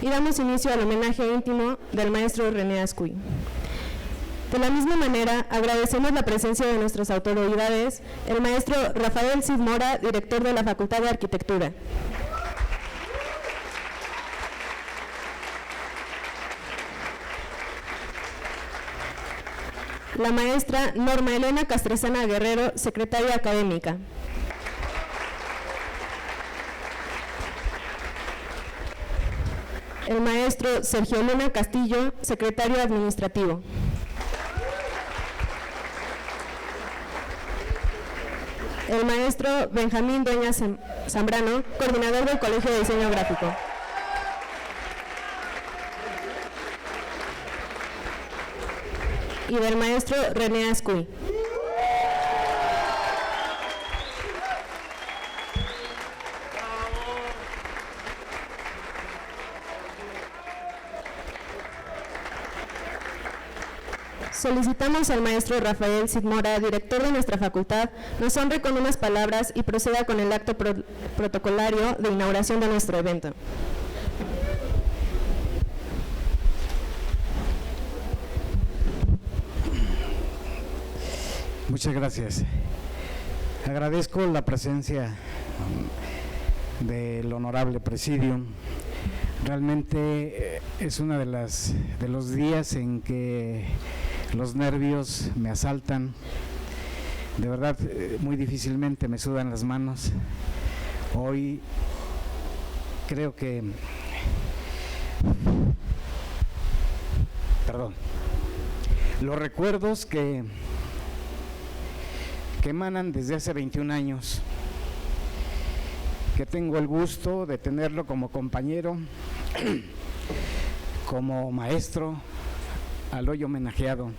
y damos inicio al homenaje íntimo del maestro René Ascuy. De la misma manera, agradecemos la presencia de nuestras autoridades, el maestro Rafael Cid Mora, director de la Facultad de Arquitectura. La maestra Norma Elena Castresana Guerrero, secretaria académica. El maestro Sergio Luna Castillo, secretario administrativo. El maestro Benjamín Dueñas Zambrano, coordinador del Colegio de Diseño Gráfico. Y del maestro René Ascuy. Solicitamos al maestro Rafael Cid Mora, director de nuestra facultad, nos honre con unas palabras y proceda con el acto protocolario de inauguración de nuestro evento. Muchas gracias. Agradezco la presencia del honorable presidium. Realmente es uno de los días en que los nervios me asaltan. De verdad, muy difícilmente me sudan las manos. Hoy creo que… Los recuerdos que emanan desde hace 21 años, que tengo el gusto de tenerlo como compañero, como maestro, al hoy homenajeado,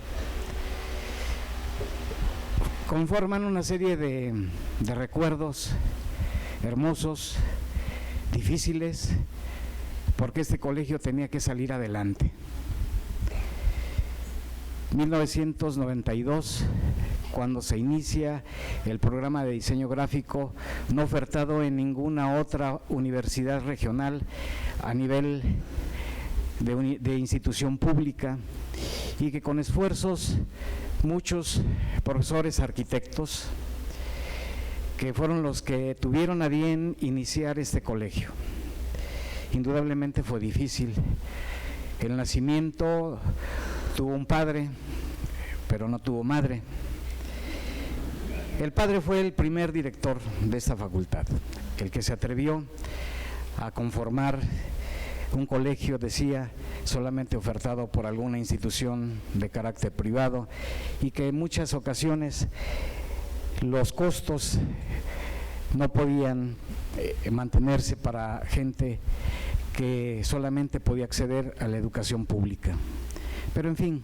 conforman una serie de recuerdos hermosos, difíciles, porque este colegio tenía que salir adelante. 1992, cuando se inicia el programa de diseño gráfico, no ofertado en ninguna otra universidad regional a nivel de institución pública, y que con esfuerzos muchos profesores arquitectos que fueron los que tuvieron a bien iniciar este colegio. Indudablemente fue difícil. El nacimiento tuvo un padre, pero no tuvo madre. El padre fue el primer director de esta facultad, el que se atrevió a conformar un colegio, decía, solamente ofertado por alguna institución de carácter privado, y que en muchas ocasiones los costos no podían mantenerse para gente que solamente podía acceder a la educación pública. Pero en fin,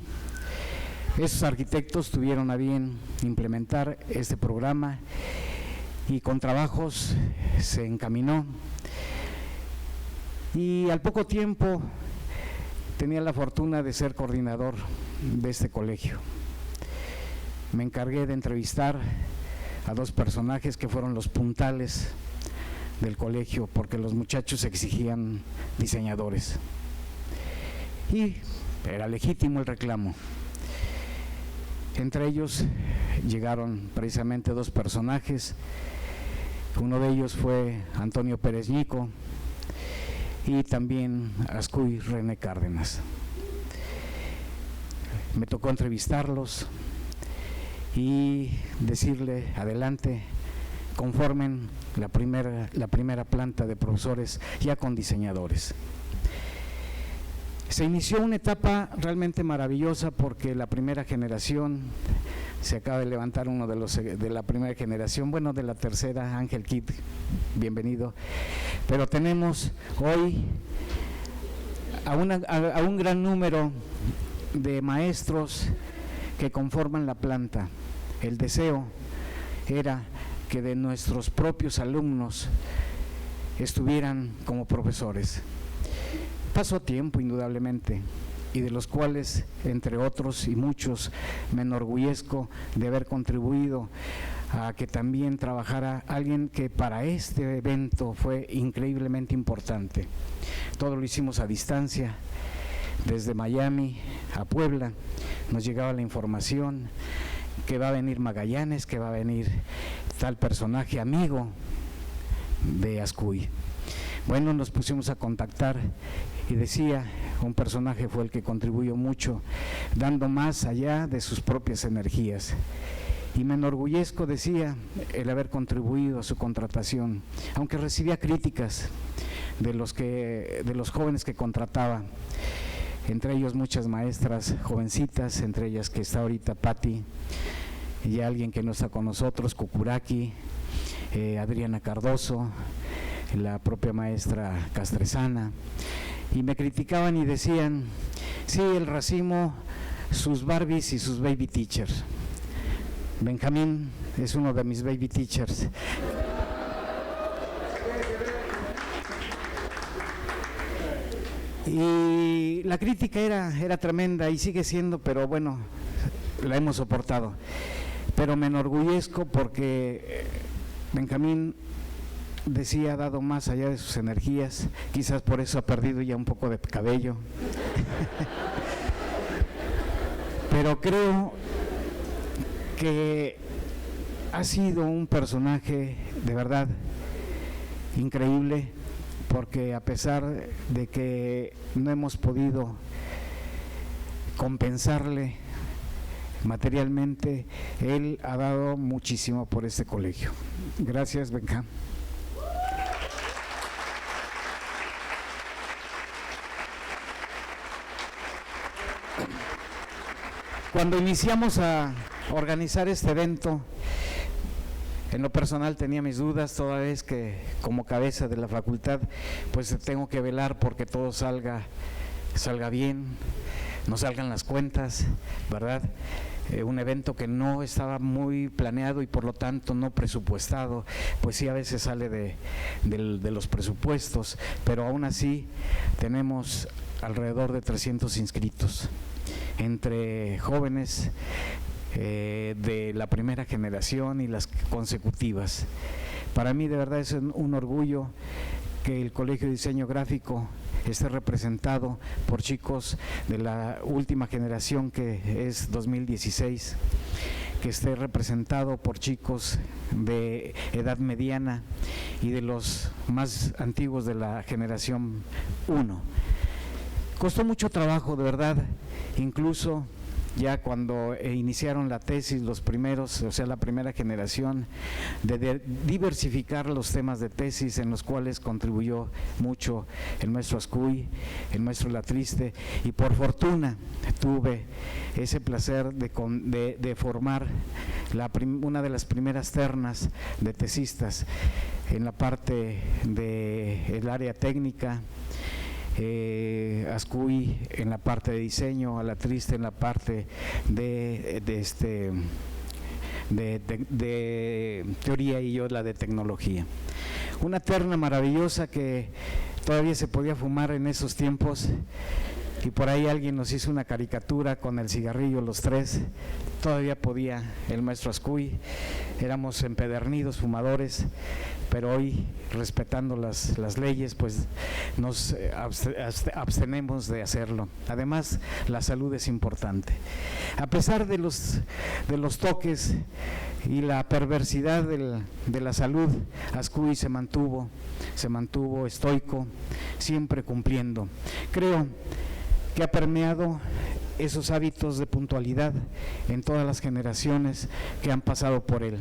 esos arquitectos tuvieron a bien implementar este programa y con trabajos se encaminó, y al poco tiempo tenía la fortuna de ser coordinador de este colegio. Me encargué de entrevistar a dos personajes que fueron los puntales del colegio, porque los muchachos exigían diseñadores y era legítimo el reclamo. Entre ellos llegaron precisamente dos personajes. Uno de ellos fue Antonio Pérez Ñico y también Ascuy René Cárdenas. Me tocó entrevistarlos y decirle: adelante, conformen la primera planta de profesores ya con diseñadores. Se inició una etapa realmente maravillosa, porque la primera generación, se acaba de levantar uno de la primera generación, bueno, de la tercera, Ángel Kid, bienvenido, pero tenemos hoy a un gran número de maestros que conforman la planta. El deseo era que de nuestros propios alumnos estuvieran como profesores. Pasó tiempo, indudablemente, y de los cuales, entre otros y muchos, me enorgullezco de haber contribuido a que también trabajara alguien que para este evento fue increíblemente importante. Todo lo hicimos a distancia, desde Miami a Puebla, nos llegaba la información que va a venir Magallanes, que va a venir tal personaje amigo de Ascuy. Bueno, nos pusimos a contactar y decía, un personaje fue el que contribuyó mucho, dando más allá de sus propias energías. Y me enorgullezco, decía, el haber contribuido a su contratación, aunque recibía críticas de los jóvenes que contrataba, entre ellos muchas maestras jovencitas, entre ellas que está ahorita Patti, y alguien que no está con nosotros, Cucuraki, Adriana Cardoso, la propia maestra Castresana, y me criticaban y decían, sí, el racimo, sus Barbies y sus baby teachers. Benjamín es uno de mis baby teachers. Y la crítica era tremenda y sigue siendo, pero bueno, la hemos soportado. Pero me enorgullezco porque Benjamín decía, ha dado más allá de sus energías, quizás por eso ha perdido ya un poco de cabello. Pero creo que ha sido un personaje de verdad increíble, porque a pesar de que no hemos podido compensarle materialmente, él ha dado muchísimo por este colegio. Gracias, Benjamín. Cuando iniciamos a organizar este evento, en lo personal tenía mis dudas, toda vez que como cabeza de la facultad, pues tengo que velar porque todo salga bien, no salgan las cuentas, ¿verdad? Un evento que no estaba muy planeado y por lo tanto no presupuestado, pues sí a veces sale de los presupuestos, pero aún así tenemos alrededor de 300 inscritos, entre jóvenes de la primera generación y las consecutivas. Para mí de verdad es un orgullo que el Colegio de Diseño Gráfico esté representado por chicos de la última generación, que es 2016, que esté representado por chicos de edad mediana y de los más antiguos de la generación 1. Costó mucho trabajo, de verdad, incluso ya cuando iniciaron la tesis los primeros, o sea la primera generación, de diversificar los temas de tesis en los cuales contribuyó mucho el maestro Ascuy, el maestro Latriste, y por fortuna tuve ese placer de formar una de las primeras ternas de tesistas en la parte del área técnica, Ascuy en la parte de diseño, Alatriste en la parte de teoría y yo la de tecnología. Una terna maravillosa que todavía se podía fumar en esos tiempos, y por ahí alguien nos hizo una caricatura con el cigarrillo los tres. Todavía podía el maestro Ascuy, éramos empedernidos fumadores, pero hoy, respetando las leyes, pues nos abstenemos de hacerlo. Además, la salud es importante. A pesar de los toques y la perversidad de la salud, Ascuy se mantuvo estoico, siempre cumpliendo. Creo que ha permeado esos hábitos de puntualidad en todas las generaciones que han pasado por él.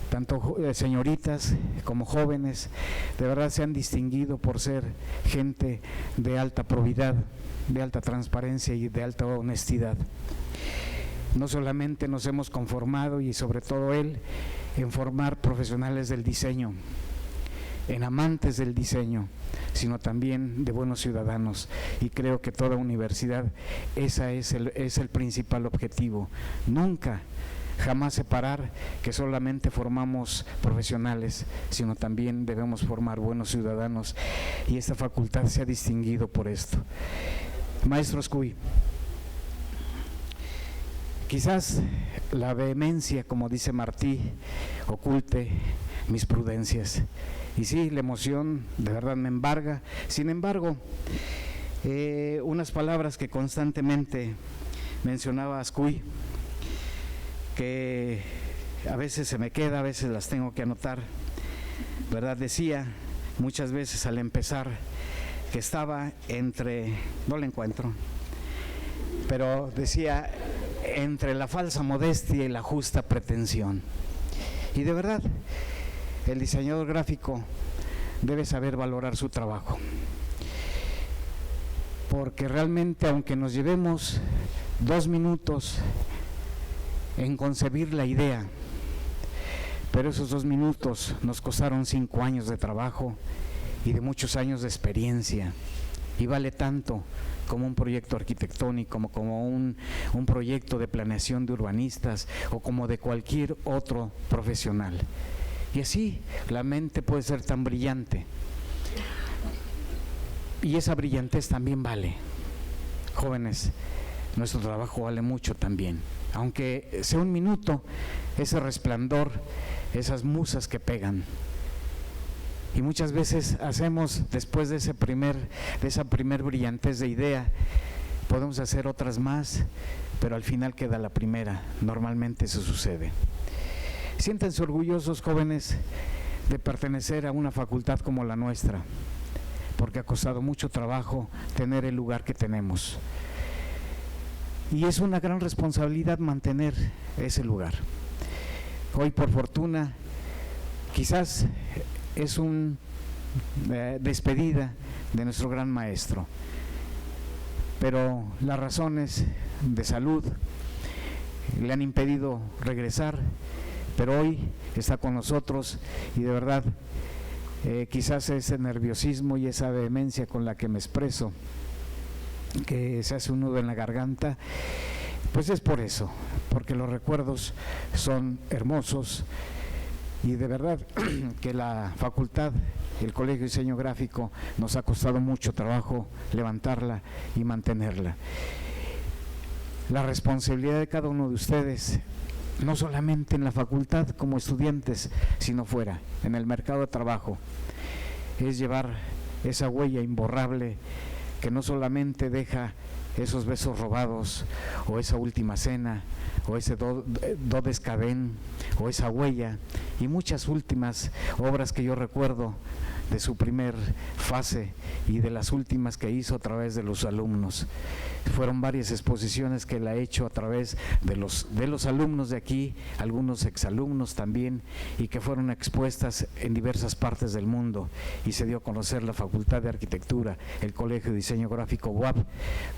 Tanto señoritas como jóvenes, de verdad se han distinguido por ser gente de alta probidad, de alta transparencia y de alta honestidad. No solamente nos hemos conformado, y sobre todo él, en formar profesionales del diseño, en amantes del diseño, sino también de buenos ciudadanos, y creo que toda universidad ese es el principal objetivo. Nunca, jamás separar que solamente formamos profesionales, sino también debemos formar buenos ciudadanos, y esta facultad se ha distinguido por esto. Maestro Ascuy, Quizás la vehemencia, como dice Martí, oculte mis prudencias. Y sí, la emoción de verdad me embarga. Sin embargo, unas palabras que constantemente mencionaba Ascuy, que a veces se me queda, a veces las tengo que anotar, ¿verdad? Decía muchas veces al empezar que estaba entre, no la encuentro, pero decía entre la falsa modestia y la justa pretensión. Y de verdad, el diseñador gráfico debe saber valorar su trabajo, porque realmente, aunque nos llevemos 2 minutos en concebir la idea, pero esos 2 minutos nos costaron 5 años de trabajo y de muchos años de experiencia, y vale tanto como un proyecto arquitectónico, como un proyecto de planeación de urbanistas o como de cualquier otro profesional. Y así la mente puede ser tan brillante, y esa brillantez también vale. Jóvenes, nuestro trabajo vale mucho también, aunque sea 1 minuto, ese resplandor, esas musas que pegan. Y muchas veces hacemos, después de esa primer brillantez de idea, podemos hacer otras más, pero al final queda la primera. Normalmente eso sucede. Siéntanse orgullosos, jóvenes, de pertenecer a una facultad como la nuestra, porque ha costado mucho trabajo tener el lugar que tenemos. Y es una gran responsabilidad mantener ese lugar. Hoy, por fortuna, quizás es una despedida de nuestro gran maestro, pero las razones de salud le han impedido regresar, pero hoy está con nosotros y de verdad quizás ese nerviosismo y esa vehemencia con la que me expreso, que se hace un nudo en la garganta, pues es por eso, porque los recuerdos son hermosos. Y de verdad que la facultad, el Colegio de Diseño Gráfico, nos ha costado mucho trabajo levantarla y mantenerla. La responsabilidad de cada uno de ustedes, no solamente en la facultad como estudiantes, sino fuera, en el mercado de trabajo, es llevar esa huella imborrable que no solamente deja esos besos robados, o esa última cena, o ese do des Caden, o esa huella, y muchas últimas obras que yo recuerdo de su primer fase y de las últimas que hizo a través de los alumnos. Fueron varias exposiciones que él ha hecho a través de los alumnos de aquí, algunos exalumnos también, y que fueron expuestas en diversas partes del mundo, y se dio a conocer la Facultad de Arquitectura, el Colegio de Diseño Gráfico UAP,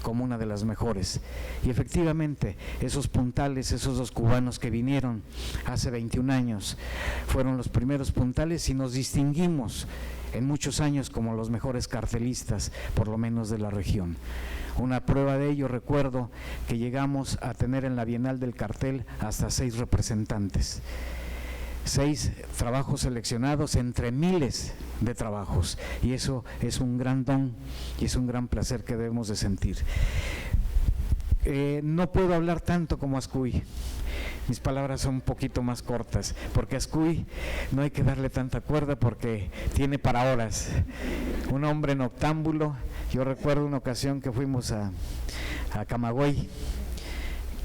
como una de las mejores. Y efectivamente, esos puntales, esos 2 cubanos que vinieron hace 21 años, fueron los primeros puntales y nos distinguimos en muchos años como los mejores cartelistas, por lo menos de la región. Una prueba de ello, recuerdo que llegamos a tener en la Bienal del Cartel hasta 6 representantes, 6 trabajos seleccionados entre miles de trabajos, y eso es un gran don y es un gran placer que debemos de sentir. No puedo hablar tanto como Ascuy, mis palabras son un poquito más cortas, porque a Ascuy no hay que darle tanta cuerda porque tiene para horas. Un hombre noctámbulo. Yo recuerdo una ocasión que fuimos a Camagüey,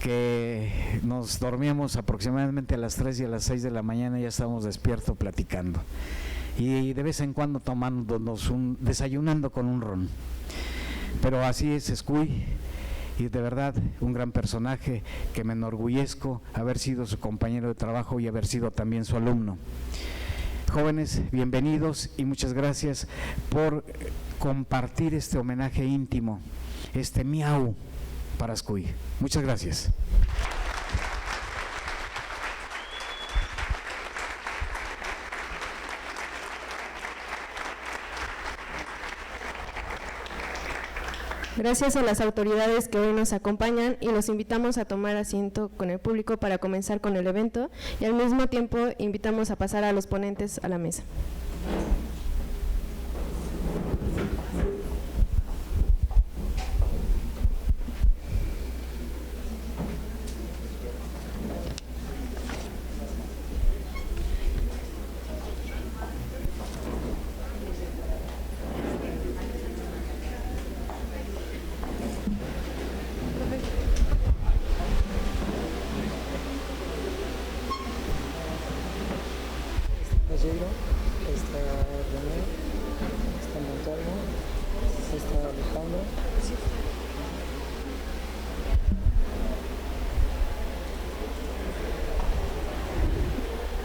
que nos dormíamos aproximadamente a las 3 y a las 6 de la mañana ya estábamos despiertos platicando, y de vez en cuando desayunando con un ron. Pero así es Ascuy, y de verdad un gran personaje que me enorgullezco haber sido su compañero de trabajo y haber sido también su alumno. Jóvenes, bienvenidos y muchas gracias por compartir este homenaje íntimo, este miau para Ascuy. Muchas gracias. Gracias a las autoridades que hoy nos acompañan, y los invitamos a tomar asiento con el público para comenzar con el evento, y al mismo tiempo invitamos a pasar a los ponentes a la mesa.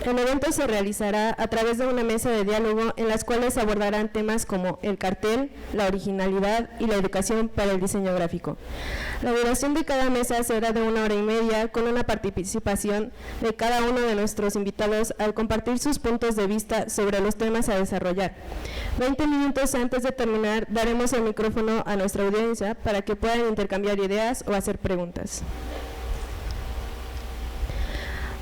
El evento se realizará a través de una mesa de diálogo en las cuales se abordarán temas como el cartel, la originalidad y la educación para el diseño gráfico. La duración de cada mesa será de 1 hora y media, con una participación de cada uno de nuestros invitados al compartir sus puntos de vista sobre los temas a desarrollar. 20 minutos antes de terminar, daremos el micrófono a nuestra audiencia para que puedan intercambiar ideas o hacer preguntas.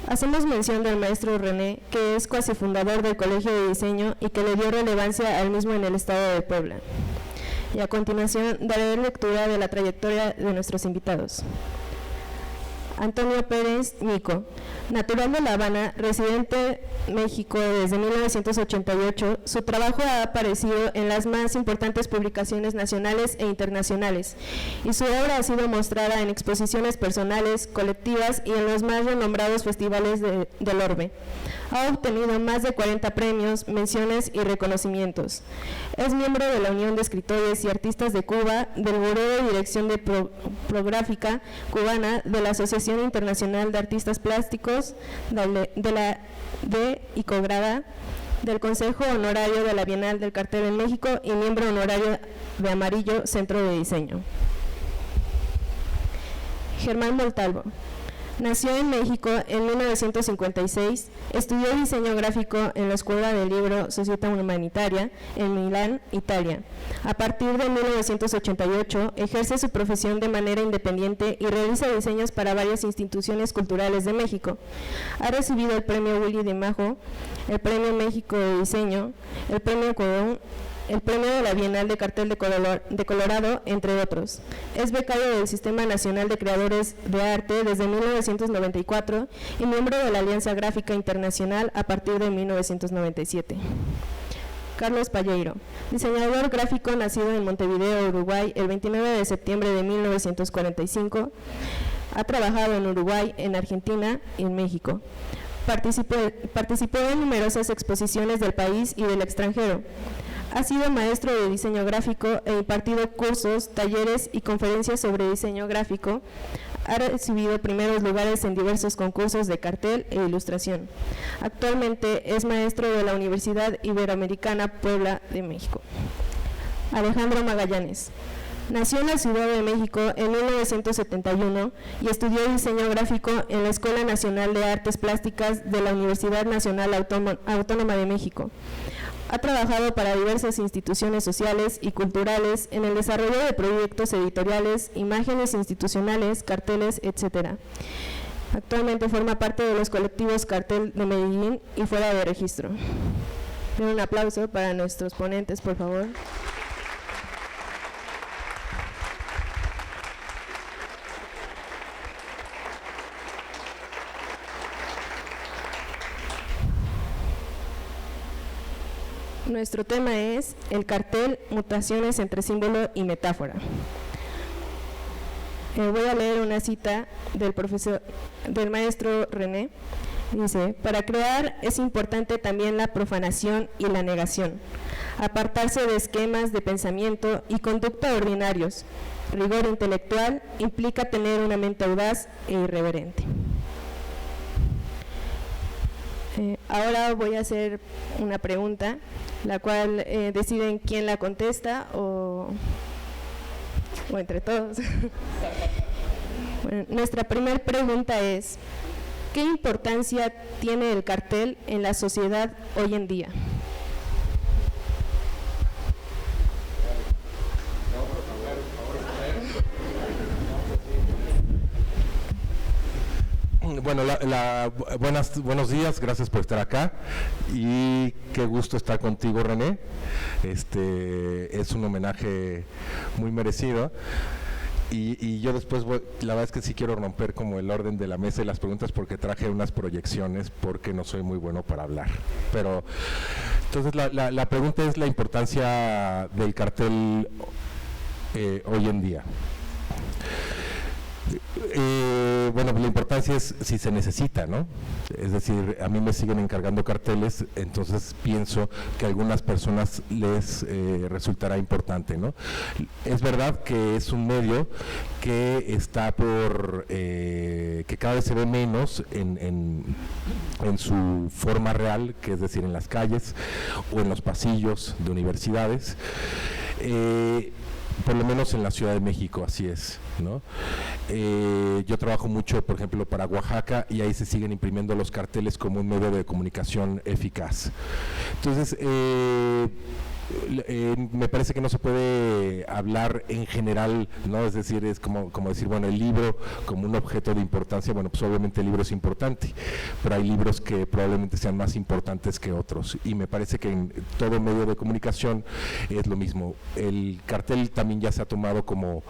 Hacemos mención del maestro René, que es cuasi fundador del Colegio de Diseño y que le dio relevancia al mismo en el estado de Puebla. Y a continuación daré lectura de la trayectoria de nuestros invitados. Antonio Pérez Nico, natural de La Habana, residente en México desde 1988, su trabajo ha aparecido en las más importantes publicaciones nacionales e internacionales, y su obra ha sido mostrada en exposiciones personales, colectivas y en los más renombrados festivales del orbe. Ha obtenido más de 40 premios, menciones y reconocimientos. Es miembro de la Unión de Escritores y Artistas de Cuba, del Buró de Dirección de Prográfica Cubana, de la Asociación Internacional de Artistas Plásticos, de Icograda, del Consejo Honorario de la Bienal del Cartel en México y miembro honorario de Amarillo Centro de Diseño. Germán Montalvo. Nació en México en 1956, estudió diseño gráfico en la Escuela del Libro Società Humanitaria en Milán, Italia. A partir de 1988 ejerce su profesión de manera independiente y realiza diseños para varias instituciones culturales de México. Ha recibido el Premio Willy de Majo, el Premio México de Diseño, el Premio Colón, el Premio de la Bienal de Cartel de Colorado, entre otros. Es becario del Sistema Nacional de Creadores de Arte desde 1994 y miembro de la Alianza Gráfica Internacional a partir de 1997. Carlos Palleiro, diseñador gráfico nacido en Montevideo, Uruguay, el 29 de septiembre de 1945. Ha trabajado en Uruguay, en Argentina y en México. Participó en numerosas exposiciones del país y del extranjero. Ha sido maestro de diseño gráfico e impartido cursos, talleres y conferencias sobre diseño gráfico. Ha recibido primeros lugares en diversos concursos de cartel e ilustración. Actualmente es maestro de la Universidad Iberoamericana Puebla de México. Alejandro Magallanes. Nació en la Ciudad de México en 1971 y estudió diseño gráfico en la Escuela Nacional de Artes Plásticas de la Universidad Nacional Autónoma de México. Ha trabajado para diversas instituciones sociales y culturales en el desarrollo de proyectos editoriales, imágenes institucionales, carteles, etc. Actualmente forma parte de los colectivos Cartel de Medellín y Fuera de Registro. Un aplauso para nuestros ponentes, por favor. Nuestro tema es el cartel, mutaciones entre símbolo y metáfora. Voy a leer una cita del maestro René. Dice: para crear es importante también la profanación y la negación, apartarse de esquemas de pensamiento y conducta ordinarios. Rigor intelectual implica tener una mente audaz e irreverente. Ahora voy a hacer una pregunta, la cual deciden quién la contesta o entre todos. Bueno, nuestra primera pregunta es: ¿qué importancia tiene el cartel en la sociedad hoy en día? Bueno, buenos días, gracias por estar acá y qué gusto estar contigo, René. Es un homenaje muy merecido y yo después la verdad es que sí quiero romper como el orden de la mesa y las preguntas porque traje unas proyecciones porque no soy muy bueno para hablar. Pero entonces la pregunta es la importancia del cartel hoy en día. Bueno, la importancia es si se necesita, ¿no? Es decir, a mí me siguen encargando carteles, entonces pienso que a algunas personas les resultará importante, ¿no? Es verdad que es un medio que está que cada vez se ve menos en su forma real, que es decir, en las calles o en los pasillos de universidades. Por lo menos en la Ciudad de México, así es, ¿no? Yo trabajo mucho, por ejemplo, para Oaxaca, y ahí se siguen imprimiendo los carteles como un medio de comunicación eficaz. Entonces, me parece que no se puede hablar en general, ¿no? Es decir, es como decir, bueno, el libro como un objeto de importancia. Bueno, pues obviamente el libro es importante, pero hay libros que probablemente sean más importantes que otros, y me parece que en todo medio de comunicación es lo mismo. El cartel también ya se ha tomado como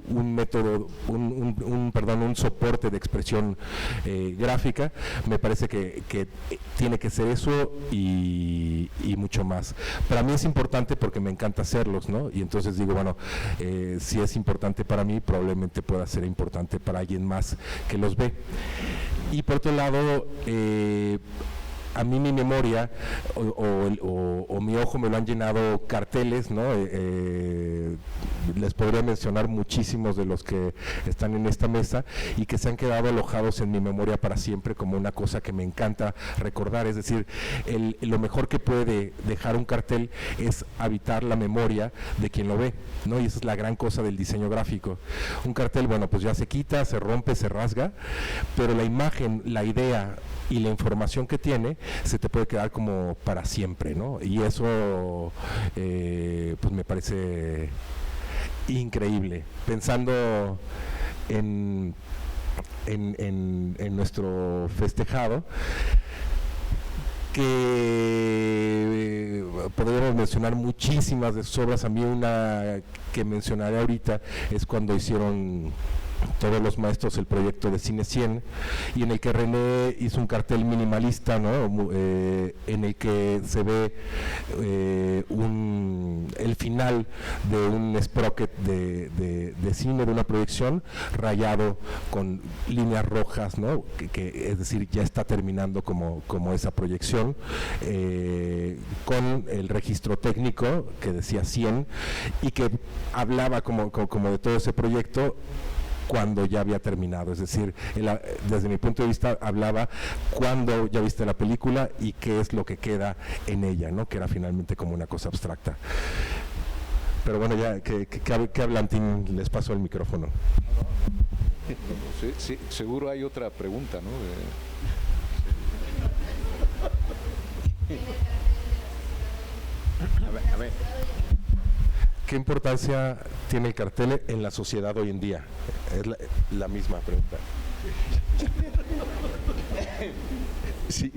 un método, un soporte de expresión gráfica. Me parece que tiene que ser eso y mucho más. Para mí es importante porque me encanta hacerlos, ¿no? Y entonces digo, bueno, si es importante para mí, probablemente pueda ser importante para alguien más que los ve. Y por otro lado, a mí mi memoria o mi ojo me lo han llenado carteles, ¿no? Les podría mencionar muchísimos de los que están en esta mesa y que se han quedado alojados en mi memoria para siempre como una cosa que me encanta recordar. Es decir, lo mejor que puede dejar un cartel es habitar la memoria de quien lo ve, ¿no? Y esa es la gran cosa del diseño gráfico. Un cartel, bueno, pues ya se quita, se rompe, se rasga, pero la imagen, la idea y la información que tiene se te puede quedar como para siempre, ¿no? Y eso pues me parece increíble, pensando en nuestro festejado, que podríamos mencionar muchísimas de sus obras. A mí una que mencionaré ahorita es cuando hicieron todos los maestros el proyecto de Cine 100, y en el que René hizo un cartel minimalista, ¿no? En el que se ve el final de un sprocket de cine, de una proyección, rayado con líneas rojas, ¿no? Que es decir, ya está terminando como esa proyección, con el registro técnico que decía 100 y que hablaba como de todo ese proyecto cuando ya había terminado. Es decir, desde mi punto de vista hablaba cuando ya viste la película y qué es lo que queda en ella, ¿no? Que era finalmente como una cosa abstracta. Pero bueno, ya que hablantín, les paso el micrófono. Sí, seguro hay otra pregunta, ¿no? A ver. ¿Qué importancia tiene el cartel en la sociedad hoy en día? Es la misma pregunta. Sí,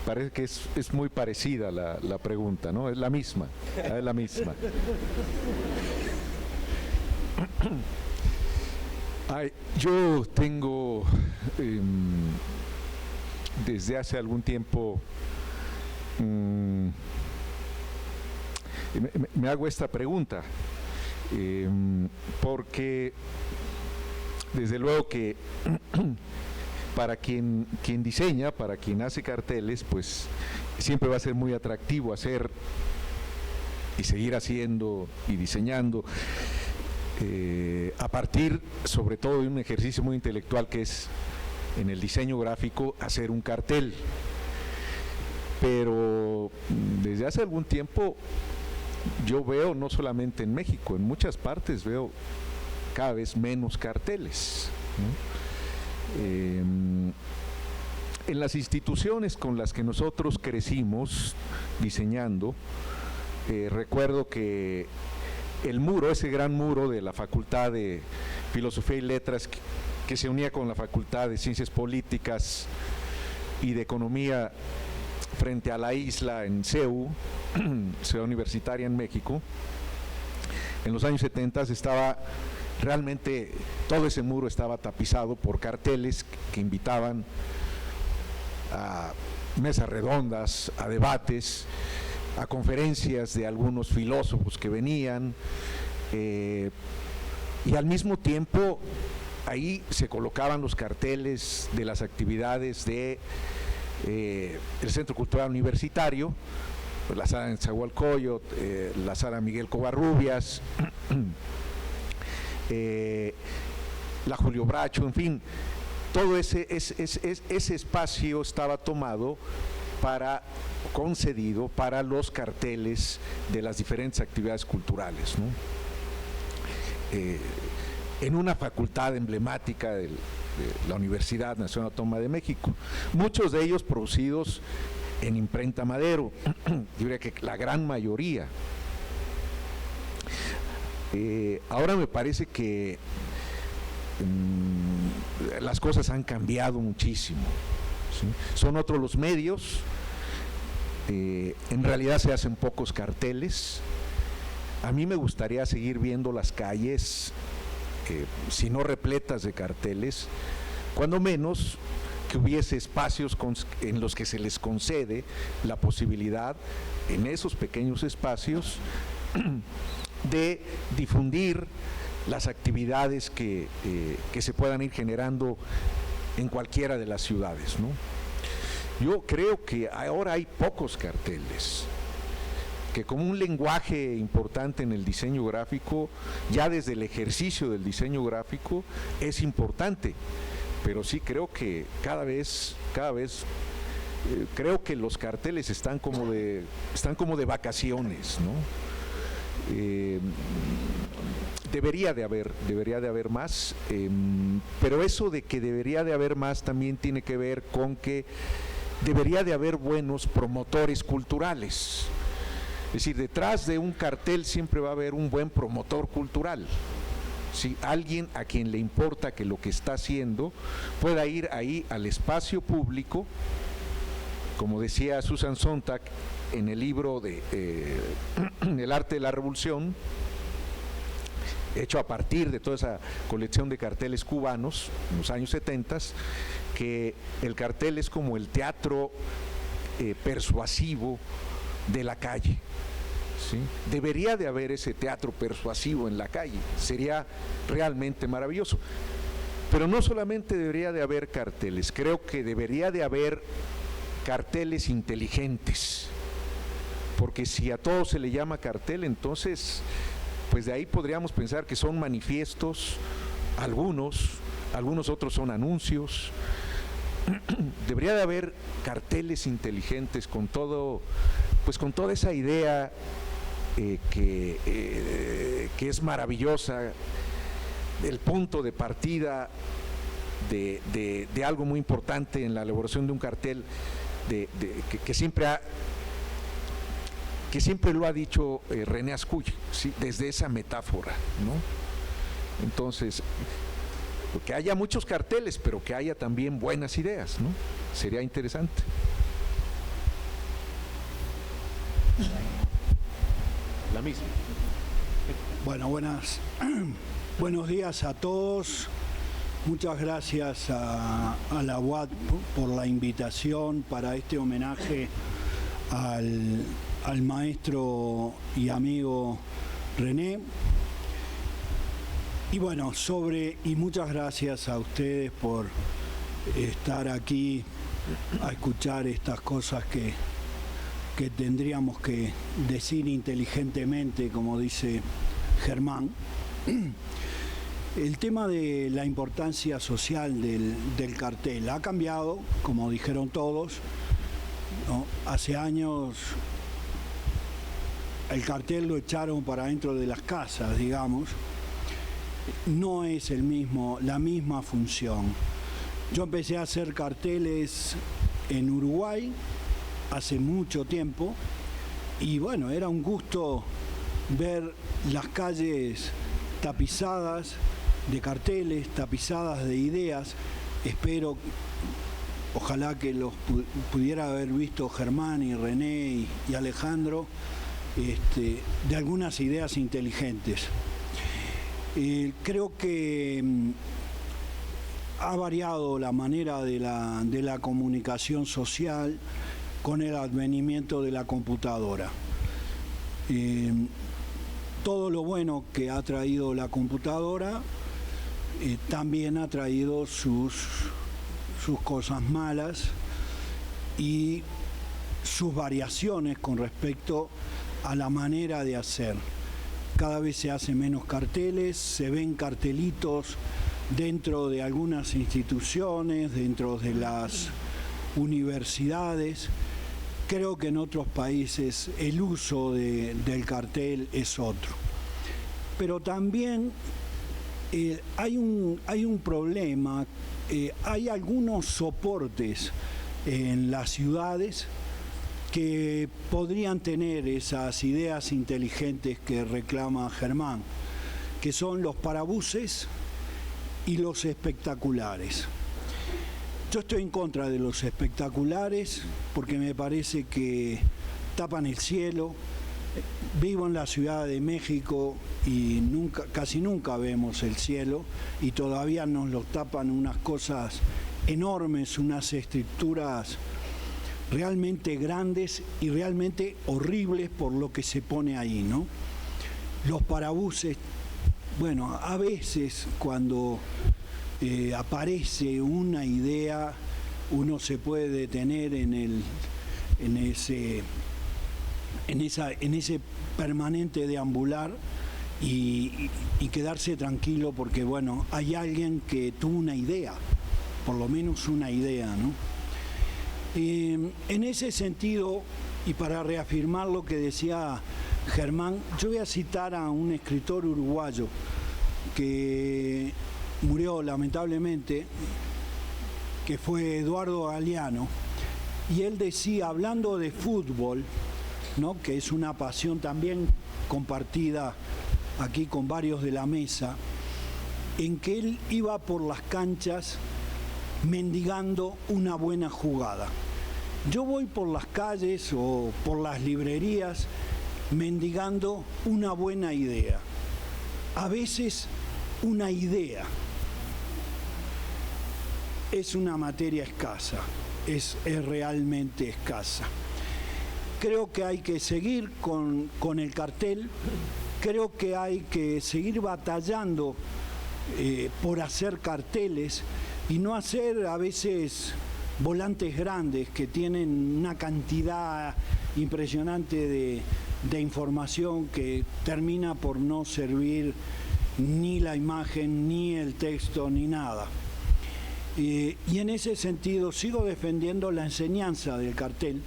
parece que es muy parecida la pregunta, ¿no? Es la misma, es la misma. Yo tengo desde hace algún tiempo me hago esta pregunta, porque desde luego que para quien diseña, para quien hace carteles, pues siempre va a ser muy atractivo hacer y seguir haciendo y diseñando a partir sobre todo de un ejercicio muy intelectual que es en el diseño gráfico hacer un cartel. Pero desde hace algún tiempo yo veo, no solamente en México, en muchas partes veo cada vez menos carteles, ¿no? En las instituciones con las que nosotros crecimos diseñando, recuerdo que el muro, ese gran muro de la Facultad de Filosofía y Letras que se unía con la Facultad de Ciencias Políticas y de Economía frente a la isla en CEU, Ciudad Universitaria en México, en los años 70 estaba realmente, todo ese muro estaba tapizado por carteles que invitaban a mesas redondas, a debates, a conferencias de algunos filósofos que venían, y al mismo tiempo ahí se colocaban los carteles de las actividades de el Centro Cultural Universitario, la Sala Nezahualcóyotl, la Sala Miguel Covarrubias, la Julio Bracho, en fin, todo ese espacio estaba tomado concedido para los carteles de las diferentes actividades culturales, ¿no? En una facultad emblemática de la Universidad Nacional Autónoma de México, muchos de ellos producidos en imprenta Madero, yo diría que la gran mayoría. Ahora me parece que las cosas han cambiado muchísimo, ¿sí? Son otros los medios, en realidad se hacen pocos carteles. A mí me gustaría seguir viendo las calles, si no repletas de carteles, cuando menos que hubiese espacios en los que se les concede la posibilidad, en esos pequeños espacios, de difundir las actividades que se puedan ir generando en cualquiera de las ciudades, ¿no? Yo creo que ahora hay pocos carteles, que como un lenguaje importante en el diseño gráfico, ya desde el ejercicio del diseño gráfico es importante, pero sí creo que cada vez creo que los carteles están como de vacaciones, ¿no? Debería de haber más, pero eso de que debería de haber más también tiene que ver con que debería de haber buenos promotores culturales. Es decir, detrás de un cartel siempre va a haber un buen promotor cultural. Si alguien a quien le importa que lo que está haciendo pueda ir ahí al espacio público, como decía Susan Sontag en el libro de El arte de la revolución, hecho a partir de toda esa colección de carteles cubanos en los años 70, que el cartel es como el teatro persuasivo de la calle, ¿sí? Debería de haber ese teatro persuasivo en la calle, sería realmente maravilloso. Pero no solamente debería de haber carteles, creo que debería de haber carteles inteligentes, porque si a todo se le llama cartel, entonces pues de ahí podríamos pensar que son manifiestos, algunos otros son anuncios. Debería de haber carteles inteligentes con todo, pues con toda esa idea que es maravillosa, el punto de partida de algo muy importante en la elaboración de un cartel, que siempre lo ha dicho René Ascuy, ¿sí? Desde esa metáfora, ¿no? Entonces, que haya muchos carteles, pero que haya también buenas ideas, ¿no? Sería interesante. La misma. Bueno, buenos días a todos. Muchas gracias a la UAD por la invitación para este homenaje al maestro y amigo René. Y bueno, y muchas gracias a ustedes por estar aquí a escuchar estas cosas que tendríamos que decir inteligentemente, como dice Germán. El tema de la importancia social del cartel ha cambiado, como dijeron todos, ¿no? Hace años el cartel lo echaron para dentro de las casas, digamos. No es la misma función. Yo empecé a hacer carteles en Uruguay hace mucho tiempo y bueno, era un gusto ver las calles tapizadas de carteles, tapizadas de ideas. Ojalá que los pudiera haber visto Germán y René y Alejandro, de algunas ideas inteligentes. Creo que ha variado la manera de la comunicación social con el advenimiento de la computadora. todo lo bueno que ha traído la computadora, también ha traído sus cosas malas y sus variaciones con respecto a la manera de hacer. Cada vez se hacen menos carteles, se ven cartelitos dentro de algunas instituciones, dentro de las universidades. Creo que en otros países el uso del cartel es otro. Pero también hay un problema, hay algunos soportes en las ciudades que podrían tener esas ideas inteligentes que reclama Germán, que son los parabuses y los espectaculares. Yo estoy en contra de los espectaculares porque me parece que tapan el cielo. Vivo en la Ciudad de México y casi nunca vemos el cielo y todavía nos lo tapan unas cosas enormes, unas estructuras realmente grandes y realmente horribles por lo que se pone ahí, ¿no? Los parabuses, bueno, a veces cuando aparece una idea, uno se puede detener en ese permanente deambular y quedarse tranquilo porque, bueno, hay alguien que tuvo una idea, por lo menos una idea, ¿no? En ese sentido, y para reafirmar lo que decía Germán, yo voy a citar a un escritor uruguayo que murió lamentablemente, que fue Eduardo Galeano, y él decía, hablando de fútbol, ¿no?, que es una pasión también compartida aquí con varios de la mesa, en que él iba por las canchas mendigando una buena jugada. Yo voy por las calles o por las librerías mendigando una buena idea. A veces una idea es una materia escasa, es realmente escasa. Creo que hay que seguir con el cartel, creo que hay que seguir batallando por hacer carteles y no hacer a veces volantes grandes que tienen una cantidad impresionante de información que termina por no servir ni la imagen, ni el texto, ni nada. Y en ese sentido sigo defendiendo la enseñanza del cartel,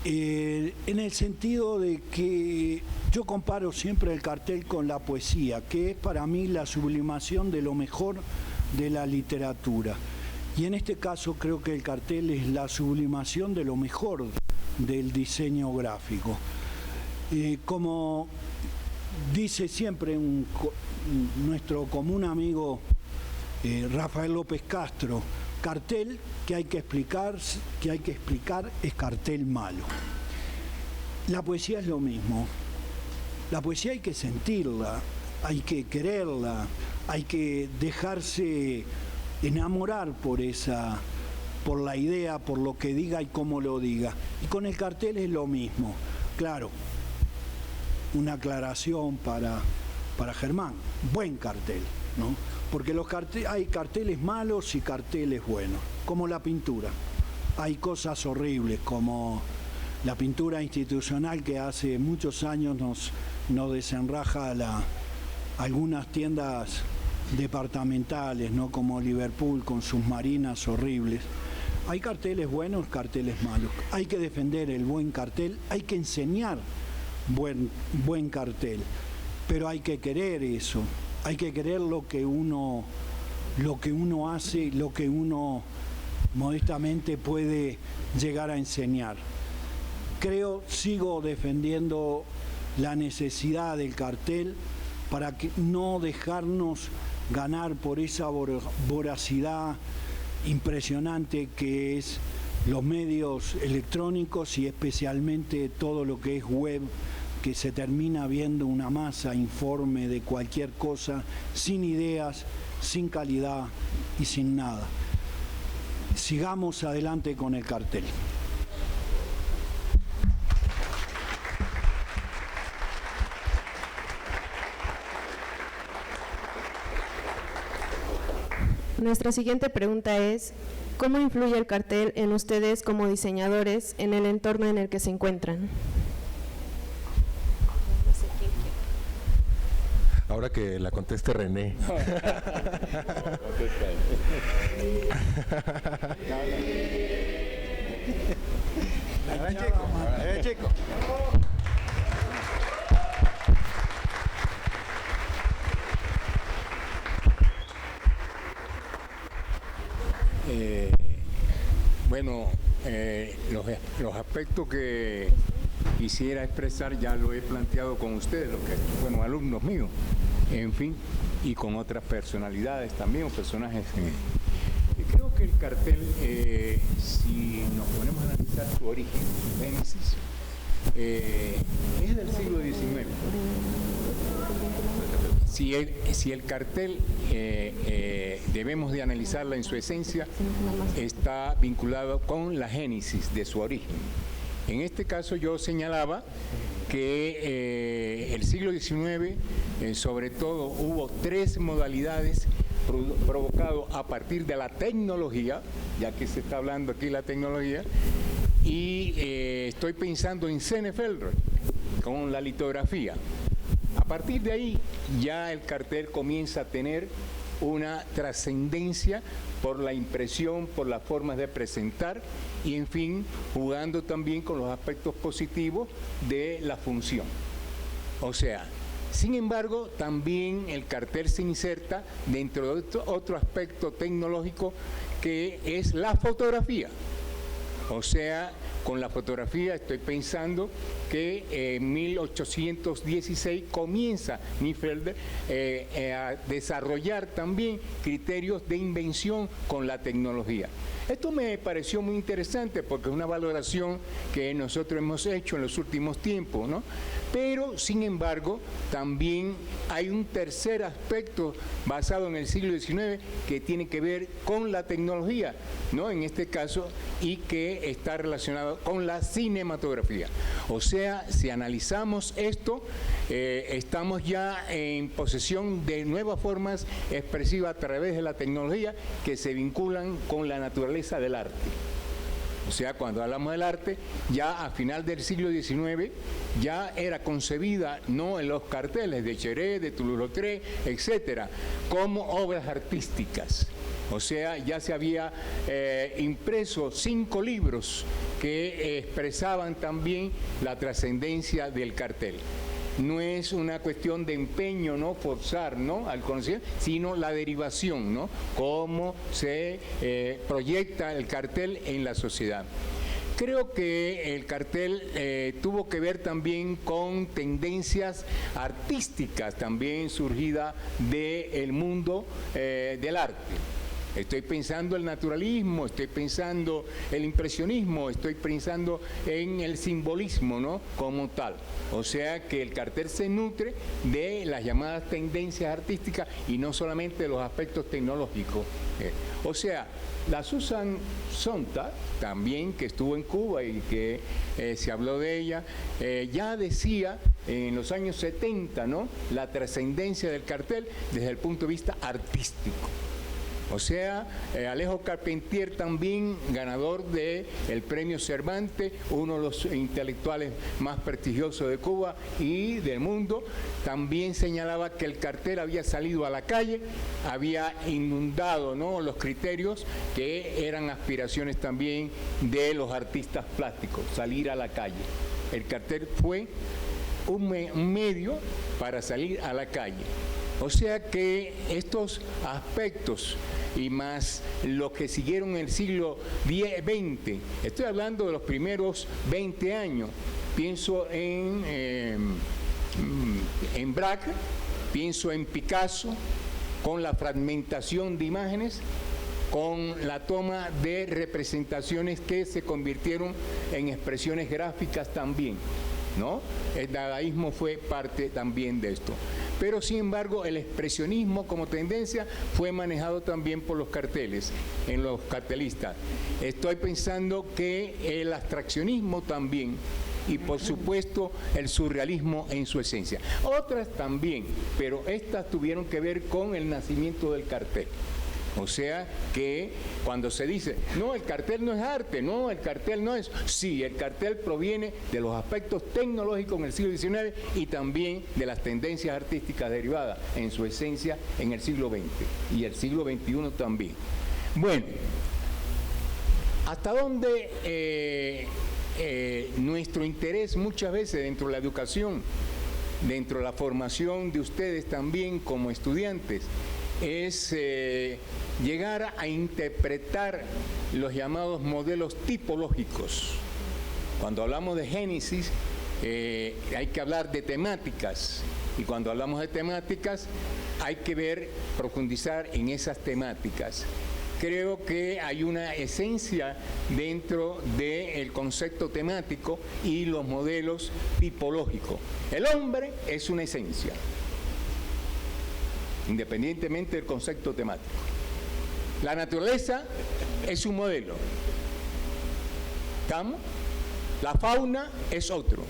en el sentido de que yo comparo siempre el cartel con la poesía, que es para mí la sublimación de lo mejor de la literatura. Y en este caso creo que el cartel es la sublimación de lo mejor del diseño gráfico. Como dice siempre nuestro común amigo Rafael López Castro, cartel que hay que explicar es cartel malo. La poesía es lo mismo. La poesía hay que sentirla, hay que quererla, hay que dejarse enamorar por la idea, por lo que diga y cómo lo diga. Y con el cartel es lo mismo. Claro, una aclaración para Germán, buen cartel, ¿no? Porque hay carteles malos y carteles buenos, como la pintura. Hay cosas horribles, como la pintura institucional que hace muchos años nos desenraja algunas tiendas departamentales, ¿no?, como Liverpool con sus marinas horribles. Hay carteles buenos, carteles malos. Hay que defender el buen cartel, hay que enseñar buen cartel, pero hay que querer eso. Hay que querer lo que uno hace, lo que uno modestamente puede llegar a enseñar. Sigo defendiendo la necesidad del cartel para que no dejarnos ganar por esa voracidad impresionante que es los medios electrónicos y especialmente todo lo que es web, que se termina viendo una masa informe de cualquier cosa, sin ideas, sin calidad y sin nada. Sigamos adelante con el cartel. Nuestra siguiente pregunta es, ¿cómo influye el cartel en ustedes como diseñadores en el entorno en el que se encuentran? Ahora que la conteste René. Chico. Bueno, los aspectos que quisiera expresar ya lo he planteado con ustedes, bueno, alumnos míos, en fin, y con otras personalidades también, o personajes. Creo que el cartel, si nos ponemos a analizar su origen, su génesis, es del siglo XIX. Si el cartel debemos de analizarla en su esencia, está vinculado con la génesis de su origen. En este caso yo señalaba que el siglo XIX, sobre todo, hubo 3 modalidades provocado a partir de la tecnología, ya que se está hablando aquí de la tecnología, y estoy pensando en Senefelder con la litografía. A partir de ahí ya el cartel comienza a tener una trascendencia por la impresión, por las formas de presentar y, en fin, jugando también con los aspectos positivos de la función. O sea, sin embargo, también el cartel se inserta dentro de otro aspecto tecnológico que es la fotografía. O sea, con la fotografía estoy pensando que en 1816 comienza Niefelder a desarrollar también criterios de invención con la tecnología. Esto me pareció muy interesante porque es una valoración que nosotros hemos hecho en los últimos tiempos, ¿no? Pero, sin embargo, también hay un tercer aspecto basado en el siglo XIX que tiene que ver con la tecnología, ¿no? En este caso, y que está relacionado con la cinematografía. O sea, si analizamos esto, estamos ya en posesión de nuevas formas expresivas a través de la tecnología que se vinculan con la naturaleza del arte. O sea, cuando hablamos del arte, ya a final del siglo XIX ya era concebida, no en los carteles de Cheret, de Toulouse-Lautrec, etcétera, como obras artísticas. O sea, ya se había impreso 5 libros que expresaban también la trascendencia del cartel. No es una cuestión de empeño, ¿no? Forzar, ¿no? Al conocimiento, sino la derivación, ¿no? Cómo se proyecta el cartel en la sociedad. Creo que el cartel tuvo que ver también con tendencias artísticas también surgidas del mundo del arte. Estoy pensando el naturalismo, estoy pensando el impresionismo, estoy pensando en el simbolismo, ¿no? Como tal. O sea que el cartel se nutre de las llamadas tendencias artísticas y no solamente de los aspectos tecnológicos. O sea, la Susan Sontag, también que estuvo en Cuba y que se habló de ella, ya decía en los años 70, ¿no? La trascendencia del cartel desde el punto de vista artístico. O sea, Alejo Carpentier también, ganador del premio Cervantes, uno de los intelectuales más prestigiosos de Cuba y del mundo, también señalaba que el cartel había salido a la calle, había inundado, ¿no? Los criterios que eran aspiraciones también de los artistas plásticos, salir a la calle. El cartel fue un medio para salir a la calle. O sea que estos aspectos y más los que siguieron en el siglo XX, estoy hablando de los primeros 20 años, pienso en Braque, pienso en Picasso, con la fragmentación de imágenes, con la toma de representaciones que se convirtieron en expresiones gráficas también, ¿no? El dadaísmo fue parte también de esto. Pero, sin embargo, el expresionismo como tendencia fue manejado también por los carteles, en los cartelistas. Estoy pensando que el abstraccionismo también, y por supuesto el surrealismo en su esencia. Otras también, pero estas tuvieron que ver con el nacimiento del cartel. O sea que cuando se dice, no, el cartel no es arte, no, el cartel no es... Sí, el cartel proviene de los aspectos tecnológicos en el siglo XIX y también de las tendencias artísticas derivadas en su esencia en el siglo XX y el siglo XXI también. Bueno, ¿hasta dónde nuestro interés muchas veces dentro de la educación, dentro de la formación de ustedes también como estudiantes, es llegar a interpretar los llamados modelos tipológicos? Cuando hablamos de génesis, hay que hablar de temáticas, y cuando hablamos de temáticas, hay que profundizar en esas temáticas. Creo que hay una esencia dentro del concepto temático y los modelos tipológicos. El hombre es una esencia, independientemente del concepto temático. La naturaleza es un modelo. ¿Estamos? La fauna es otro.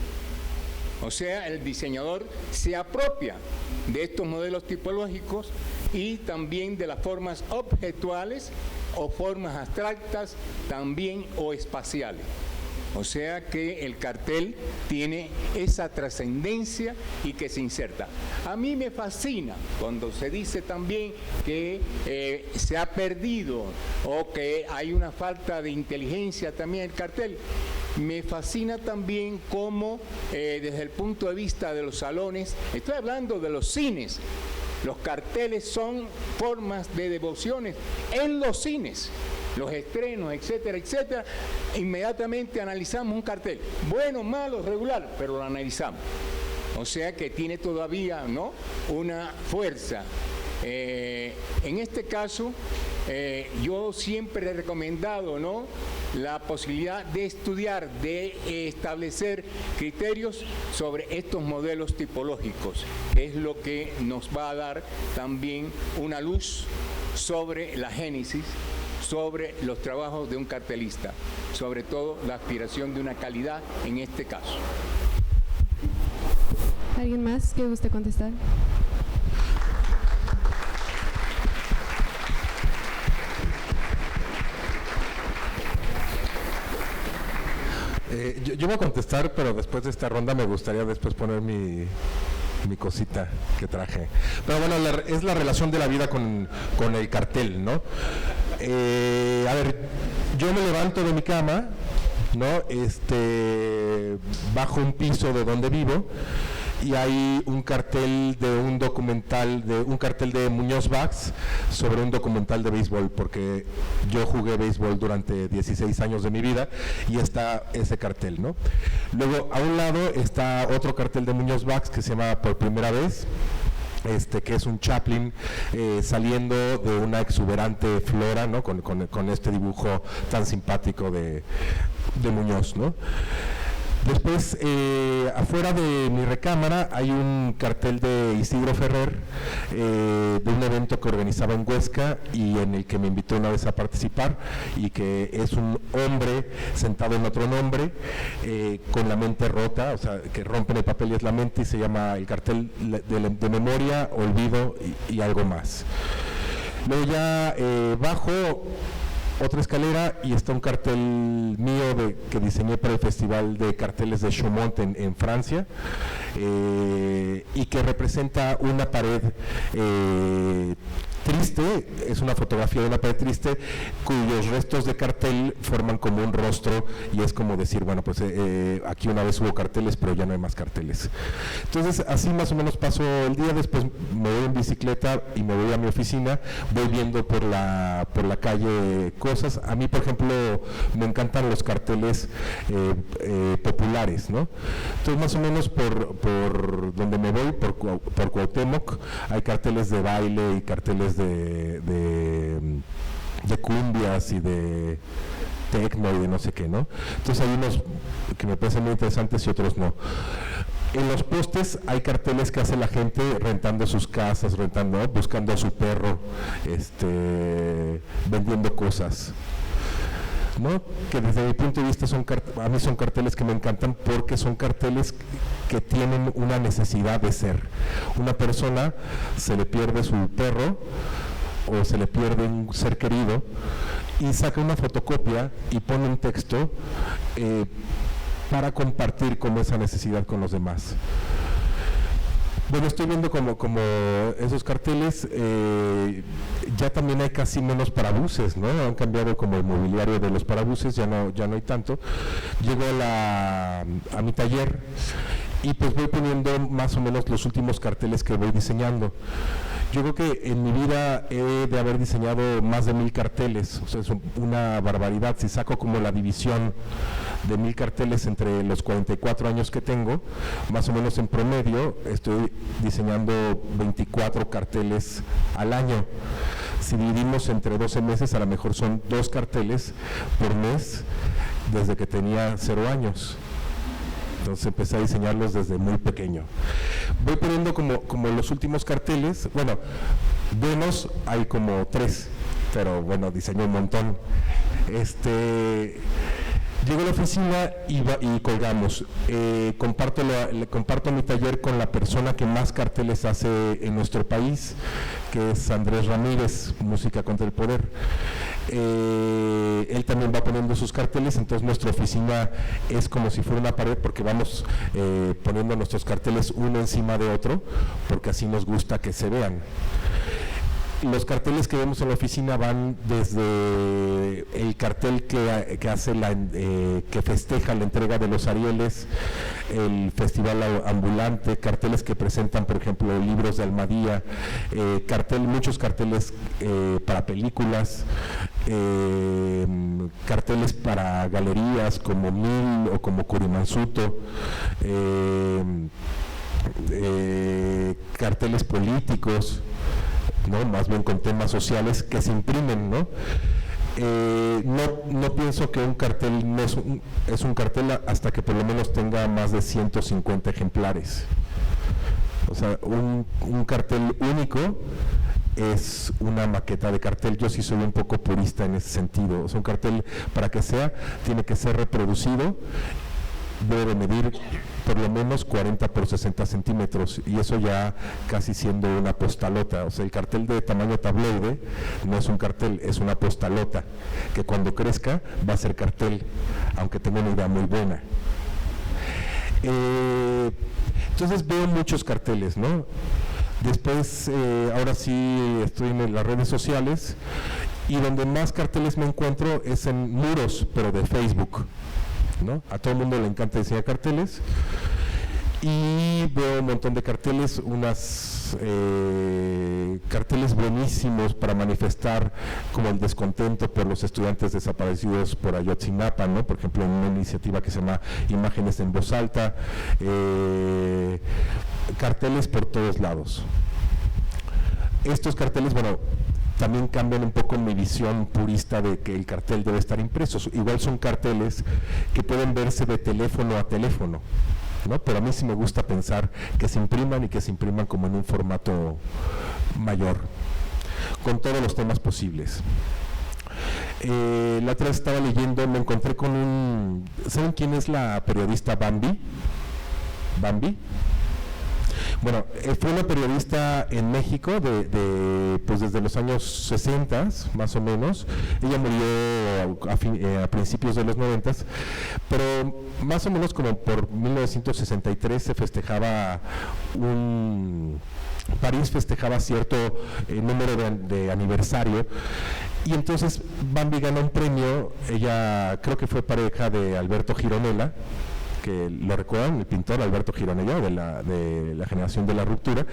O sea, el diseñador se apropia de estos modelos tipológicos y también de las formas objetuales o formas abstractas también o espaciales. O sea que el cartel tiene esa trascendencia y que se inserta. A mí me fascina cuando se dice también que se ha perdido o que hay una falta de inteligencia también en el cartel. Me fascina también cómo desde el punto de vista de los salones, estoy hablando de los cines, los carteles son formas de devociones en los cines, los estrenos, etcétera, etcétera. Inmediatamente analizamos un cartel, bueno, malo, regular, pero lo analizamos. O sea que tiene todavía, ¿no?, una fuerza. En este caso, yo siempre he recomendado, ¿no?, la posibilidad de estudiar, de establecer criterios sobre estos modelos tipológicos, que es lo que nos va a dar también una luz sobre la génesis, sobre los trabajos de un cartelista, sobre todo la aspiración de una calidad en este caso. ¿Alguien más que guste contestar? Yo voy a contestar, pero después de esta ronda me gustaría después poner mi cosita que traje. Pero bueno, es la relación de la vida con el cartel, ¿no? A ver, yo me levanto de mi cama, ¿no? Bajo un piso de donde vivo y hay un cartel de un documental, un cartel de Muñoz Bax sobre un documental de béisbol, porque yo jugué béisbol durante 16 años de mi vida y está ese cartel, ¿no? Luego a un lado está otro cartel de Muñoz Bax que se llama Por Primera Vez, que es un Chaplin saliendo de una exuberante flora, ¿no?, con este dibujo tan simpático de Muñoz, ¿no? Después, afuera de mi recámara hay un cartel de Isidro Ferrer, de un evento que organizaba en Huesca y en el que me invitó una vez a participar, y que es un hombre sentado en otro hombre, con la mente rota, o sea, que rompen el papel y es la mente, y se llama el cartel de memoria, olvido y algo más. Luego ya bajo otra escalera y está un cartel mío que diseñé para el Festival de Carteles de Chaumont en Francia, y que representa una pared triste, es una fotografía de una pared triste cuyos restos de cartel forman como un rostro, y es como decir, bueno, pues aquí una vez hubo carteles, pero ya no hay más carteles. Entonces así más o menos paso el día. Después me voy en bicicleta y me voy a mi oficina, voy viendo por la calle cosas. A mí, por ejemplo, me encantan los carteles populares, ¿no? Entonces más o menos por donde me voy, por Cuauhtémoc, hay carteles de baile y carteles de cumbias y de tecno y de no sé qué, ¿no? Entonces hay unos que me parecen muy interesantes y otros no. En los postes hay carteles que hace la gente rentando sus casas, buscando a su perro, vendiendo cosas, ¿no? Que desde mi punto de vista a mí son carteles que me encantan, porque son carteles que tienen una necesidad de ser. Una persona se le pierde su perro, o se le pierde un ser querido y saca una fotocopia y pone un texto para compartir como esa necesidad con los demás. Bueno, estoy viendo como esos carteles, ya también hay casi menos parabuses, ¿no? Han cambiado como el mobiliario de los parabuses, ya no hay tanto. Llego a mi taller y pues voy poniendo más o menos los últimos carteles que voy diseñando. Yo creo que en mi vida he de haber diseñado más de 1000 carteles, o sea, es una barbaridad. Si saco como la división de 1000 carteles entre los 44 años que tengo, más o menos en promedio, estoy diseñando 24 carteles al año. Si dividimos entre 12 meses, a lo mejor son 2 carteles por mes desde que tenía 0 años. Entonces empecé a diseñarlos desde muy pequeño. Voy poniendo como los últimos carteles, bueno, buenos hay como 3, pero bueno, diseñé un montón. Llego a la oficina y colgamos. Comparto mi taller con la persona que más carteles hace en nuestro país, que es Andrés Ramírez, Música contra el Poder. Él también va poniendo sus carteles, entonces nuestra oficina es como si fuera una pared, porque vamos poniendo nuestros carteles uno encima de otro, porque así nos gusta que se vean. Los carteles que vemos en la oficina van desde el cartel que hace que festeja la entrega de los Arieles, el Festival Ambulante, carteles que presentan, por ejemplo, libros de Almadía, muchos carteles para películas, carteles para galerías como MIL o como Curimansuto, carteles políticos, ¿no? Más bien con temas sociales que se imprimen, ¿no? No pienso que un cartel es un cartel hasta que por lo menos tenga más de 150 ejemplares. O sea, un cartel único es una maqueta de cartel. Yo sí soy un poco purista en ese sentido. O sea, un cartel, para que tiene que ser reproducido, debe de medir por lo menos 40 por 60 centímetros, y eso ya casi siendo una postalota. O sea, el cartel de tamaño tabloide no es un cartel, es una postalota, que cuando crezca va a ser cartel, aunque tenga una idea muy buena. Entonces veo muchos carteles, ¿no? Después, ahora sí estoy en las redes sociales, y donde más carteles me encuentro es en muros, pero de Facebook, ¿no? A todo el mundo le encanta diseñar carteles, y veo un montón de carteles, carteles buenísimos para manifestar como el descontento por los estudiantes desaparecidos por Ayotzinapa, ¿no? Por ejemplo, en una iniciativa que se llama Imágenes en Voz Alta, carteles por todos lados. Estos carteles, bueno, también cambian un poco mi visión purista de que el cartel debe estar impreso. Igual son carteles que pueden verse de teléfono a teléfono, ¿no? Pero a mí sí me gusta pensar que se impriman, y que se impriman como en un formato mayor, con todos los temas posibles. La otra vez estaba leyendo, me encontré con ¿saben quién es la periodista Bambi? ¿Bambi? Bueno, fue una periodista en México pues desde los años 60, más o menos. Ella murió a principios de los 90, pero más o menos como por 1963 se festejaba París festejaba cierto número de aniversario, y entonces Bambi ganó un premio. Ella creo que fue pareja de Alberto Gironella, que lo recuerdan, el pintor Alberto Gironella, de la generación de la ruptura,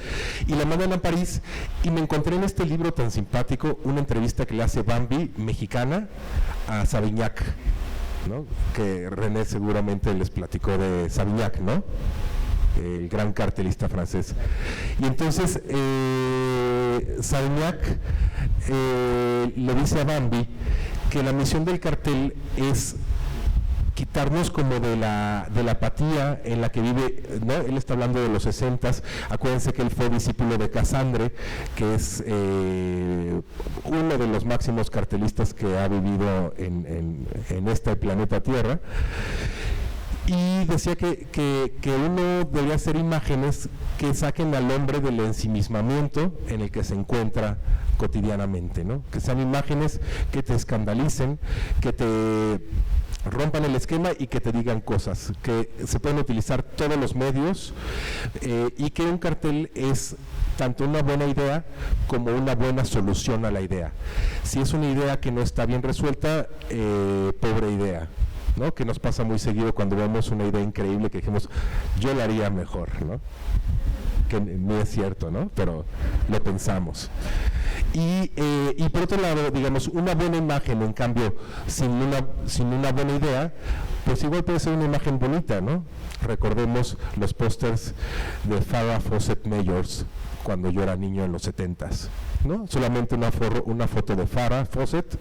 y la mandan a París, y me encontré en este libro tan simpático una entrevista que le hace Bambi, mexicana, a Savignac, ¿no? Que René seguramente les platicó de Savignac, ¿no? El gran cartelista francés. Y entonces Savignac le dice a Bambi que la misión del cartel es quitarnos como de la apatía en la que vive, ¿no? Él está hablando de los 60s. Acuérdense que él fue discípulo de Cassandre, que es uno de los máximos cartelistas que ha vivido en este planeta Tierra. Y decía que uno debería hacer imágenes que saquen al hombre del ensimismamiento en el que se encuentra cotidianamente, ¿no? Que sean imágenes que te escandalicen, que te rompan el esquema y que te digan cosas, que se pueden utilizar todos los medios, y que un cartel es tanto una buena idea como una buena solución a la idea. Si es una idea que no está bien resuelta, pobre idea, ¿no? Que nos pasa muy seguido cuando vemos una idea increíble que dijimos, yo la haría mejor, ¿no? Que no es cierto, ¿no? Pero lo pensamos. Y por otro lado, digamos, una buena imagen, en cambio, sin una buena idea, pues igual puede ser una imagen bonita, ¿no? Recordemos los pósters de Farrah Fawcett Majors cuando yo era niño en los 70s, ¿no? Solamente una foto de Farrah Fawcett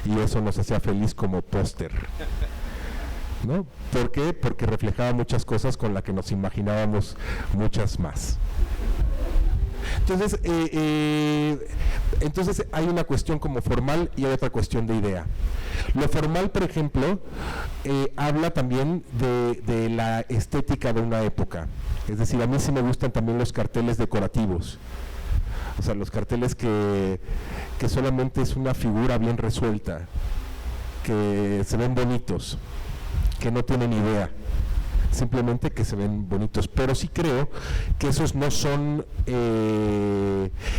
y eso nos hacía feliz como póster, ¿no? ¿Por qué? Porque reflejaba muchas cosas con las que nos imaginábamos muchas más. Entonces hay una cuestión como formal y hay otra cuestión de idea. Lo formal, por ejemplo, habla también de la estética de una época. Es decir, a mí sí me gustan también los carteles decorativos. O sea, los carteles que solamente es una figura bien resuelta, que se ven bonitos, que no tienen idea, simplemente que se ven bonitos. Pero sí creo que esos no son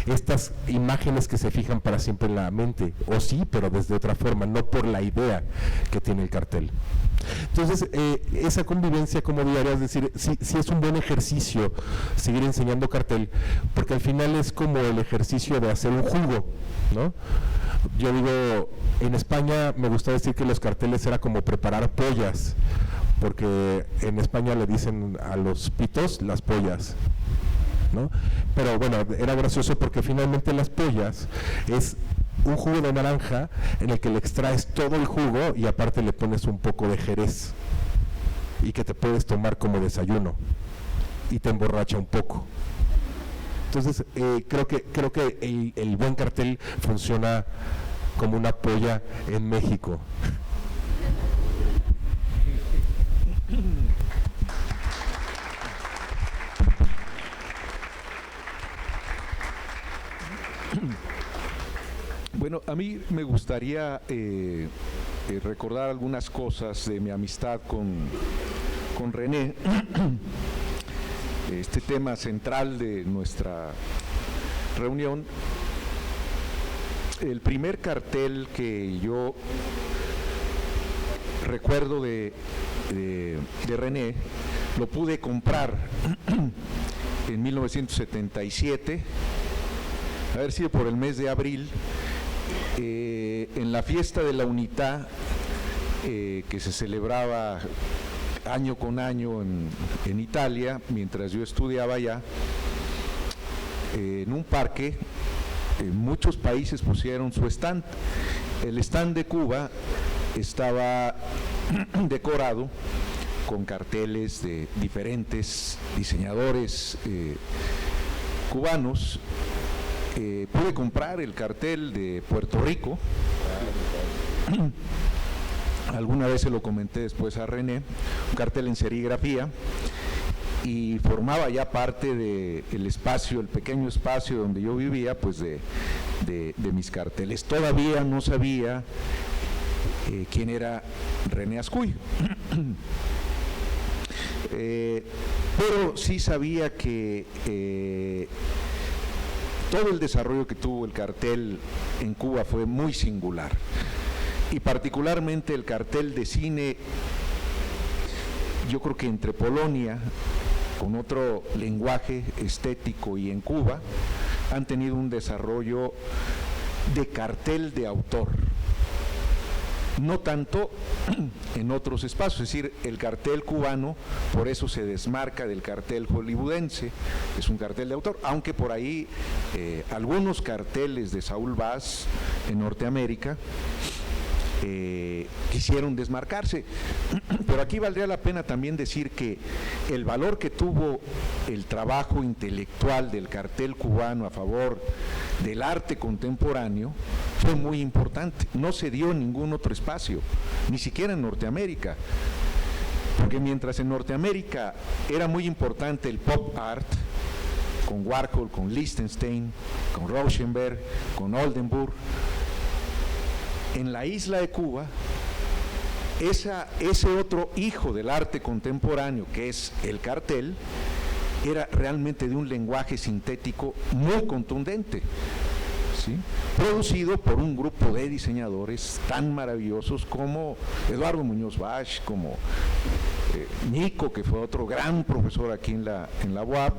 estas imágenes que se fijan para siempre en la mente, o sí, pero desde otra forma, no por la idea que tiene el cartel. Entonces, esa convivencia como diaria, es decir, sí es un buen ejercicio seguir enseñando cartel, porque al final es como el ejercicio de hacer un jugo, ¿no? Yo digo, en España me gusta decir que los carteles era como preparar pollas, porque en España le dicen a los pitos las pollas, ¿no? Pero bueno, era gracioso porque finalmente las pollas es un jugo de naranja en el que le extraes todo el jugo y aparte le pones un poco de jerez y que te puedes tomar como desayuno y te emborracha un poco. Entonces creo que el buen cartel funciona como una polla en México. Bueno, a mí me gustaría recordar algunas cosas de mi amistad con René. Este tema central de nuestra reunión. El primer cartel que yo recuerdo de René lo pude comprar en 1977, haber sido por el mes de abril, en la fiesta de la Unità, que se celebraba año con año en Italia, mientras yo estudiaba allá, en un parque. Muchos países pusieron su stand. El stand de Cuba estaba decorado con carteles de diferentes diseñadores cubanos. Pude comprar el cartel de Puerto Rico. Alguna vez se lo comenté después a René, un cartel en serigrafía, y formaba ya parte del espacio, el pequeño espacio donde yo vivía, pues de mis carteles. Todavía no sabía quién era René Ascuy, pero sí sabía que todo el desarrollo que tuvo el cartel en Cuba fue muy singular, y particularmente el cartel de cine. Yo creo que entre Polonia, con otro lenguaje estético, y en Cuba, han tenido un desarrollo de cartel de autor. No tanto en otros espacios, es decir, el cartel cubano por eso se desmarca del cartel hollywoodense, es un cartel de autor, aunque por ahí algunos carteles de Saúl Bass en Norteamérica quisieron desmarcarse, pero aquí valdría la pena también decir que el valor que tuvo el trabajo intelectual del cartel cubano a favor del arte contemporáneo fue muy importante. No se dio en ningún otro espacio, ni siquiera en Norteamérica. Porque mientras en Norteamérica era muy importante el pop art, con Warhol, con Lichtenstein, con Rauschenberg, con Oldenburg, en la isla de Cuba, ese otro hijo del arte contemporáneo, que es el cartel, era realmente de un lenguaje sintético muy contundente, ¿sí? Producido por un grupo de diseñadores tan maravillosos como Eduardo Muñoz Basch, como Nico, que fue otro gran profesor aquí en la UAP,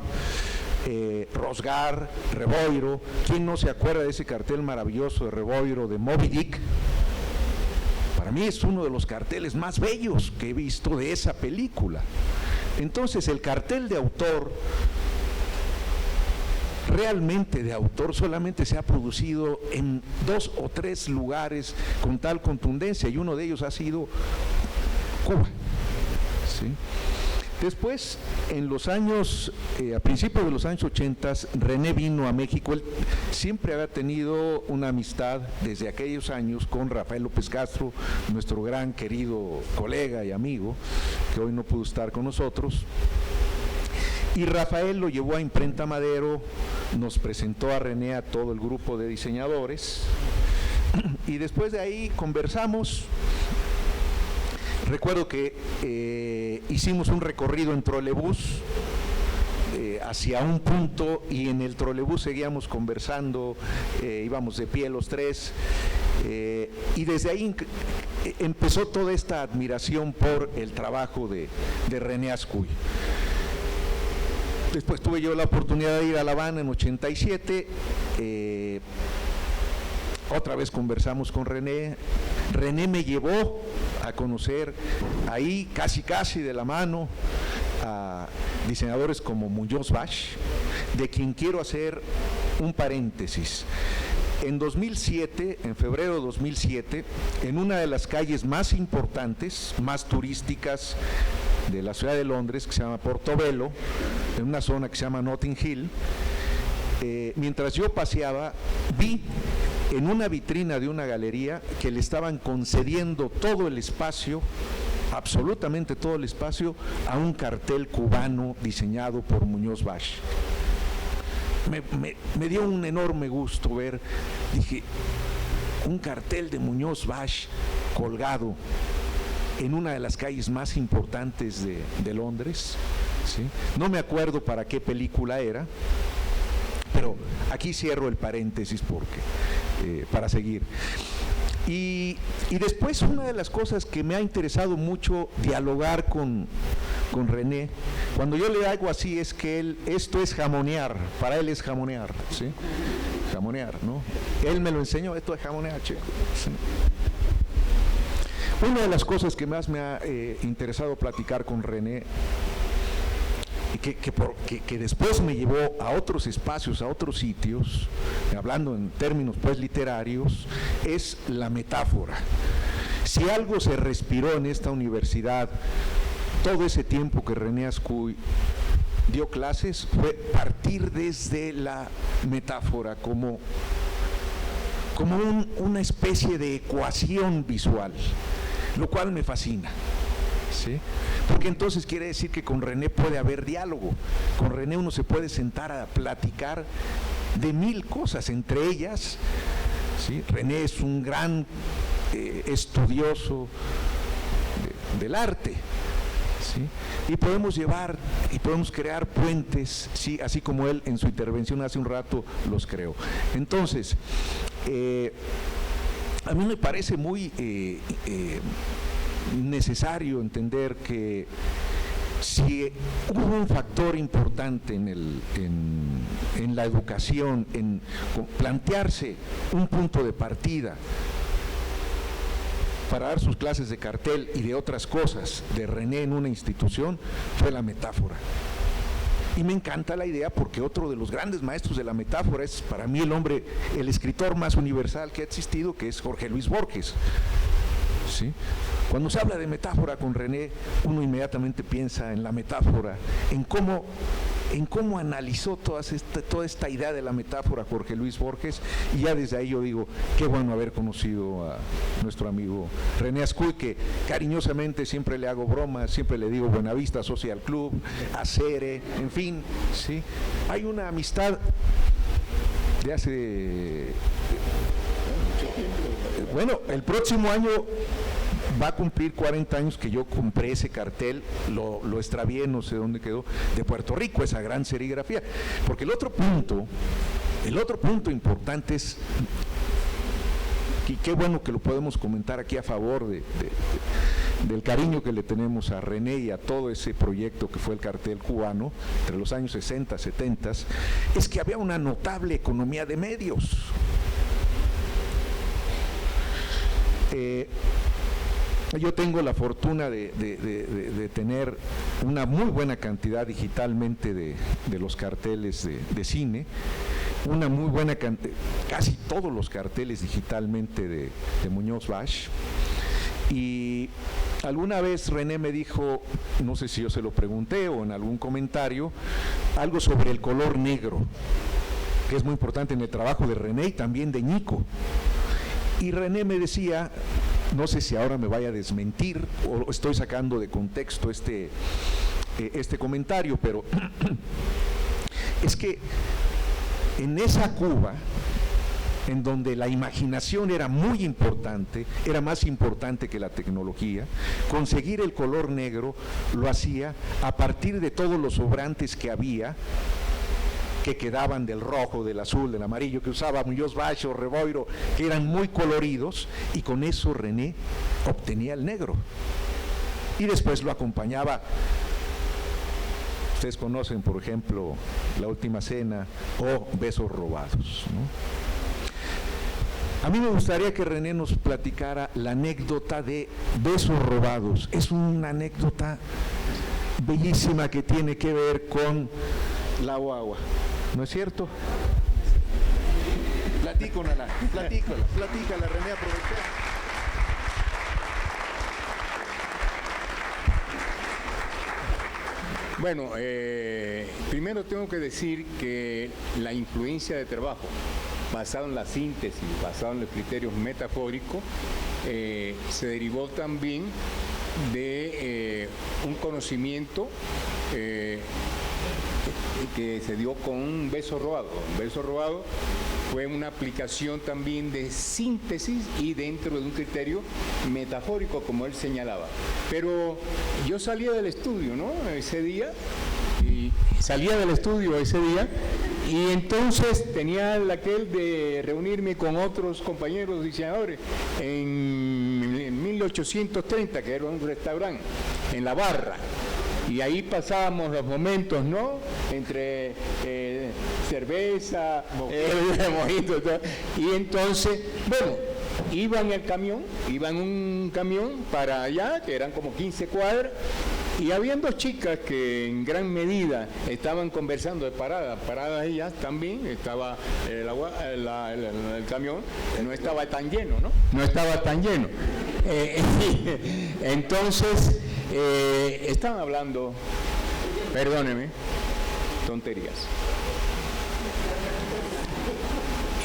Rosgar, Reboiro. ¿Quién no se acuerda de ese cartel maravilloso de Reboiro de Moby Dick? Para mí es uno de los carteles más bellos que he visto de esa película. Entonces el cartel de autor, realmente de autor, solamente se ha producido en 2 o 3 lugares con tal contundencia, y uno de ellos ha sido Cuba, ¿sí? Después, en los años, a principios de los años 80, René vino a México. Él siempre había tenido una amistad desde aquellos años con Rafael López Castro, nuestro gran querido colega y amigo, que hoy no pudo estar con nosotros. Y Rafael lo llevó a Imprenta Madero, nos presentó a René a todo el grupo de diseñadores, y después de ahí conversamos. Recuerdo que hicimos un recorrido en trolebús hacia un punto, y en el trolebús seguíamos conversando, íbamos de pie los tres, y desde ahí empezó toda esta admiración por el trabajo de René Ascuy. Después tuve yo la oportunidad de ir a La Habana en 87, otra vez conversamos con René. René me llevó a conocer ahí casi de la mano a diseñadores como Muñoz Basch, de quien quiero hacer un paréntesis. En 2007, en febrero de 2007, en una de las calles más importantes, más turísticas de la ciudad de Londres, que se llama Portobello, en una zona que se llama Notting Hill, mientras yo paseaba, vi en una vitrina de una galería que le estaban concediendo todo el espacio, absolutamente todo el espacio, a un cartel cubano diseñado por Muñoz Basch. Me dio un enorme gusto ver, dije, un cartel de Muñoz Basch colgado en una de las calles más importantes de Londres, ¿sí? No me acuerdo para qué película era, pero aquí cierro el paréntesis porque para seguir. Y después, una de las cosas que me ha interesado mucho dialogar con René, cuando yo le hago así, es que esto es jamonear, para él es jamonear, ¿sí? Jamonear, ¿no? Él me lo enseñó, esto es jamonear, chico, ¿sí? Una de las cosas que más me ha interesado platicar con René, y que después me llevó a otros espacios, a otros sitios, hablando en términos pues literarios, es la metáfora. Si algo se respiró en esta universidad todo ese tiempo que René Ascuy dio clases, fue partir desde la metáfora como una especie de ecuación visual, lo cual me fascina, ¿sí? Porque entonces quiere decir que con René puede haber diálogo. Con René uno se puede sentar a platicar de 1000 cosas, entre ellas, ¿sí? René es un gran estudioso del arte, ¿sí? Y podemos llevar y podemos crear puentes, ¿sí? Así como él en su intervención hace un rato los creó. Entonces, a mí me parece muy necesario entender que si hubo un factor importante en la educación, en plantearse un punto de partida para dar sus clases de cartel y de otras cosas de René en una institución, fue la metáfora. Y me encanta la idea porque otro de los grandes maestros de la metáfora es para mí el escritor más universal que ha existido, que es Jorge Luis Borges, ¿sí? Cuando se habla de metáfora con René, uno inmediatamente piensa en la metáfora, en cómo en cómo analizó toda esta idea de la metáfora Jorge Luis Borges, y ya desde ahí yo digo, qué bueno haber conocido a nuestro amigo René Ascuy, que cariñosamente siempre le hago bromas, siempre le digo Buenavista Social Club, Acere, en fin, ¿sí? Hay una amistad de hace... Bueno, el próximo año va a cumplir 40 años que yo compré ese cartel, lo extravié, no sé dónde quedó, de Puerto Rico, esa gran serigrafía. Porque el otro punto importante es, y qué bueno que lo podemos comentar aquí a favor del cariño que le tenemos a René y a todo ese proyecto que fue el cartel cubano, entre los años 60, 70, es que había una notable economía de medios. Yo tengo la fortuna de tener una muy buena cantidad digitalmente de los carteles de cine, una muy buena cantidad, casi todos los carteles digitalmente de Muñoz Bash. Y alguna vez René me dijo, no sé si yo se lo pregunté o en algún comentario, algo sobre el color negro, que es muy importante en el trabajo de René y también de Ñico. Y René me decía, no sé si ahora me vaya a desmentir o estoy sacando de contexto este comentario, pero es que en esa Cuba, en donde la imaginación era muy importante, era más importante que la tecnología, conseguir el color negro lo hacía a partir de todos los sobrantes que había, que quedaban del rojo, del azul, del amarillo, que usaba Muñoz Bash o Reboiro, que eran muy coloridos, y con eso René obtenía el negro. Y después lo acompañaba. Ustedes conocen, por ejemplo, La Última Cena o Besos Robados, ¿no? A mí me gustaría que René nos platicara la anécdota de Besos Robados. Es una anécdota bellísima que tiene que ver con la guagua, ¿no es cierto? Platícala, René, aprovecha. Bueno, primero tengo que decir que la influencia de trabajo, basado en la síntesis, basado en los criterios metafóricos, se derivó también de un conocimiento que se dio con un beso robado. Un beso robado fue una aplicación también de síntesis y dentro de un criterio metafórico, como él señalaba. Pero yo salía del estudio, ¿no? Ese día, y entonces tenía aquel de reunirme con otros compañeros diseñadores en 1830, que era un restaurante, en La Barra. Y ahí pasábamos los momentos, ¿no? Entre cerveza, mojito, todo. Y entonces, bueno, iba en un camión para allá, que eran como 15 cuadras, y habían dos chicas que en gran medida estaban conversando de paradas ellas también, estaba el camión, no estaba tan lleno, ¿no? No estaba tan lleno. Entonces, estaban hablando, perdóneme, tonterías.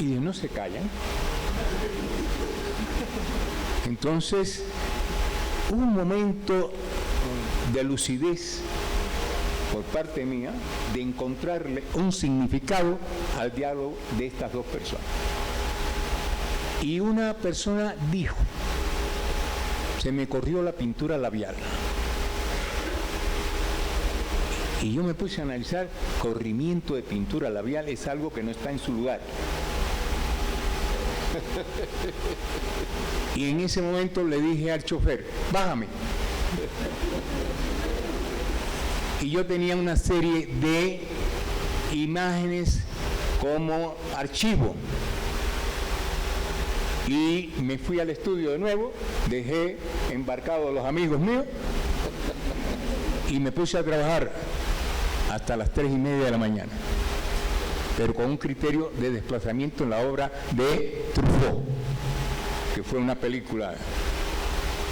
Y no se callan. Entonces, hubo un momento de lucidez por parte mía de encontrarle un significado al diálogo de estas dos personas. Y una persona dijo, se me corrió la pintura labial. Y yo me puse a analizar, corrimiento de pintura labial es algo que no está en su lugar. Y en ese momento le dije al chofer, bájame. Y yo tenía una serie de imágenes como archivo. Y me fui al estudio de nuevo, dejé embarcados a los amigos míos y me puse a trabajar hasta las 3:30 de la mañana, pero con un criterio de desplazamiento en la obra de Truffaut, que fue una película.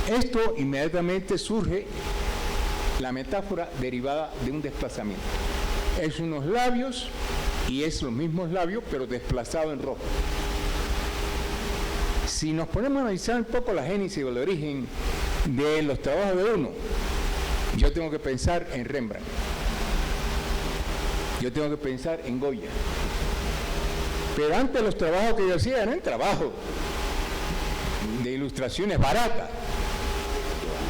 Esto inmediatamente surge la metáfora derivada de un desplazamiento. es unos labios y es los mismos labios pero desplazado en rojo. Si nos ponemos a analizar un poco la génesis o el origen de los trabajos de uno, yo tengo que pensar en Rembrandt, yo tengo que pensar en Goya. Pero antes los trabajos que yo hacía eran trabajos de ilustraciones baratas,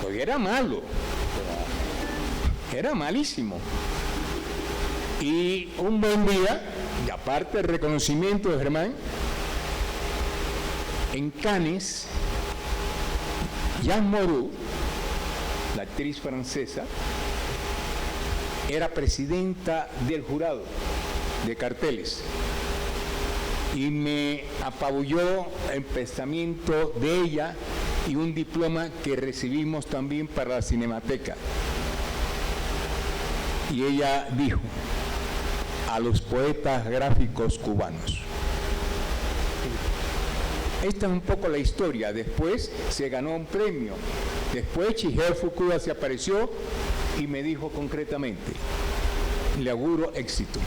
porque era malo, era malísimo. Y un buen día, y aparte del reconocimiento de Germán, en Cannes, Jeanne Moreau, la actriz francesa, era presidenta del jurado de carteles y me apabulló el pensamiento de ella y un diploma que recibimos también para la Cinemateca. Y ella dijo: a los poetas gráficos cubanos. Esta es un poco la historia. Después se ganó un premio. Después Chihiro Fukuda se apareció y me dijo concretamente: le auguro éxito.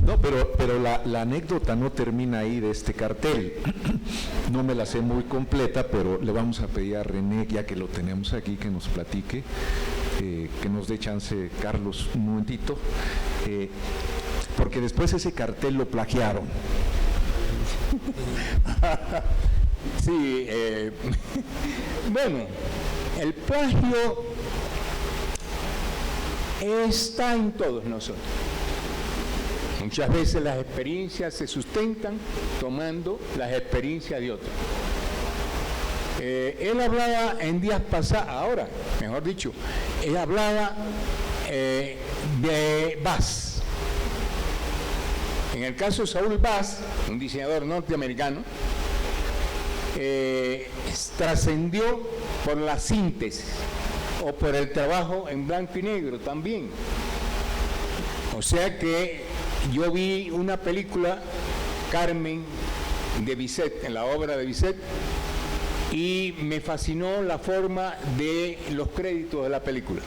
No, pero la anécdota no termina ahí de este cartel. No me la sé muy completa, pero le vamos a pedir a René, ya que lo tenemos aquí, que nos platique, que nos dé chance, Carlos, un momentito, porque después ese cartel lo plagiaron. Sí, bueno, el plagio está en todos nosotros. Muchas veces las experiencias se sustentan tomando las experiencias de otros. Él hablaba en días pasados, ahora, mejor dicho, él hablaba de Bass. En el caso de Saul Bass, un diseñador norteamericano, trascendió por la síntesis o por el trabajo en blanco y negro también. O sea que yo vi una película, Carmen, de Bizet, en la obra de Bizet, y me fascinó la forma de los créditos de la película.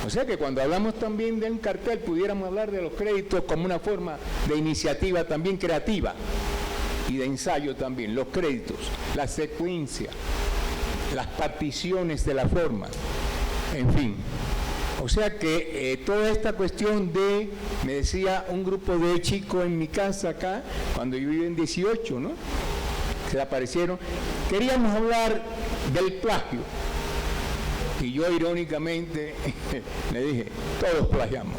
O sea que cuando hablamos también de un cartel, pudiéramos hablar de los créditos como una forma de iniciativa también creativa y de ensayo también, los créditos, la secuencia, las particiones de la forma, en fin. O sea que toda esta cuestión de, me decía un grupo de chicos en mi casa acá, cuando yo vivía en 18, ¿no? Se aparecieron, queríamos hablar del plagio. Y yo irónicamente le dije: todos plagiamos.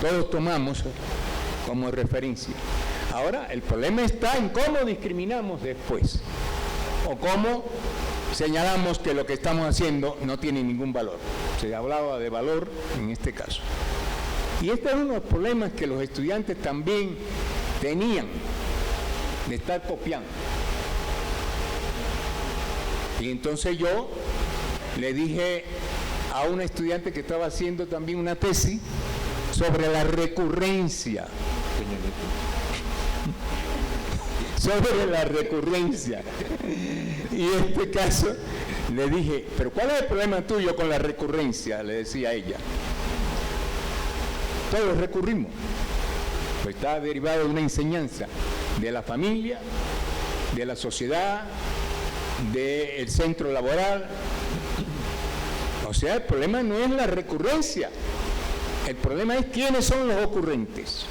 Todos tomamos como referencia. Ahora, el problema está en cómo discriminamos después. O cómo señalamos que lo que estamos haciendo no tiene ningún valor. Se hablaba de valor en este caso. Y este es uno de los problemas que los estudiantes también tenían de estar copiando. Y entonces yo le dije a una estudiante que estaba haciendo también una tesis sobre la recurrencia. Sobre la recurrencia. Y en este caso le dije: ¿pero cuál es el problema tuyo con la recurrencia?, le decía a ella. Todos recurrimos. Pues está derivado de una enseñanza de la familia, de la sociedad, del centro laboral. O sea, el problema no es la recurrencia, el problema es quiénes son los ocurrentes.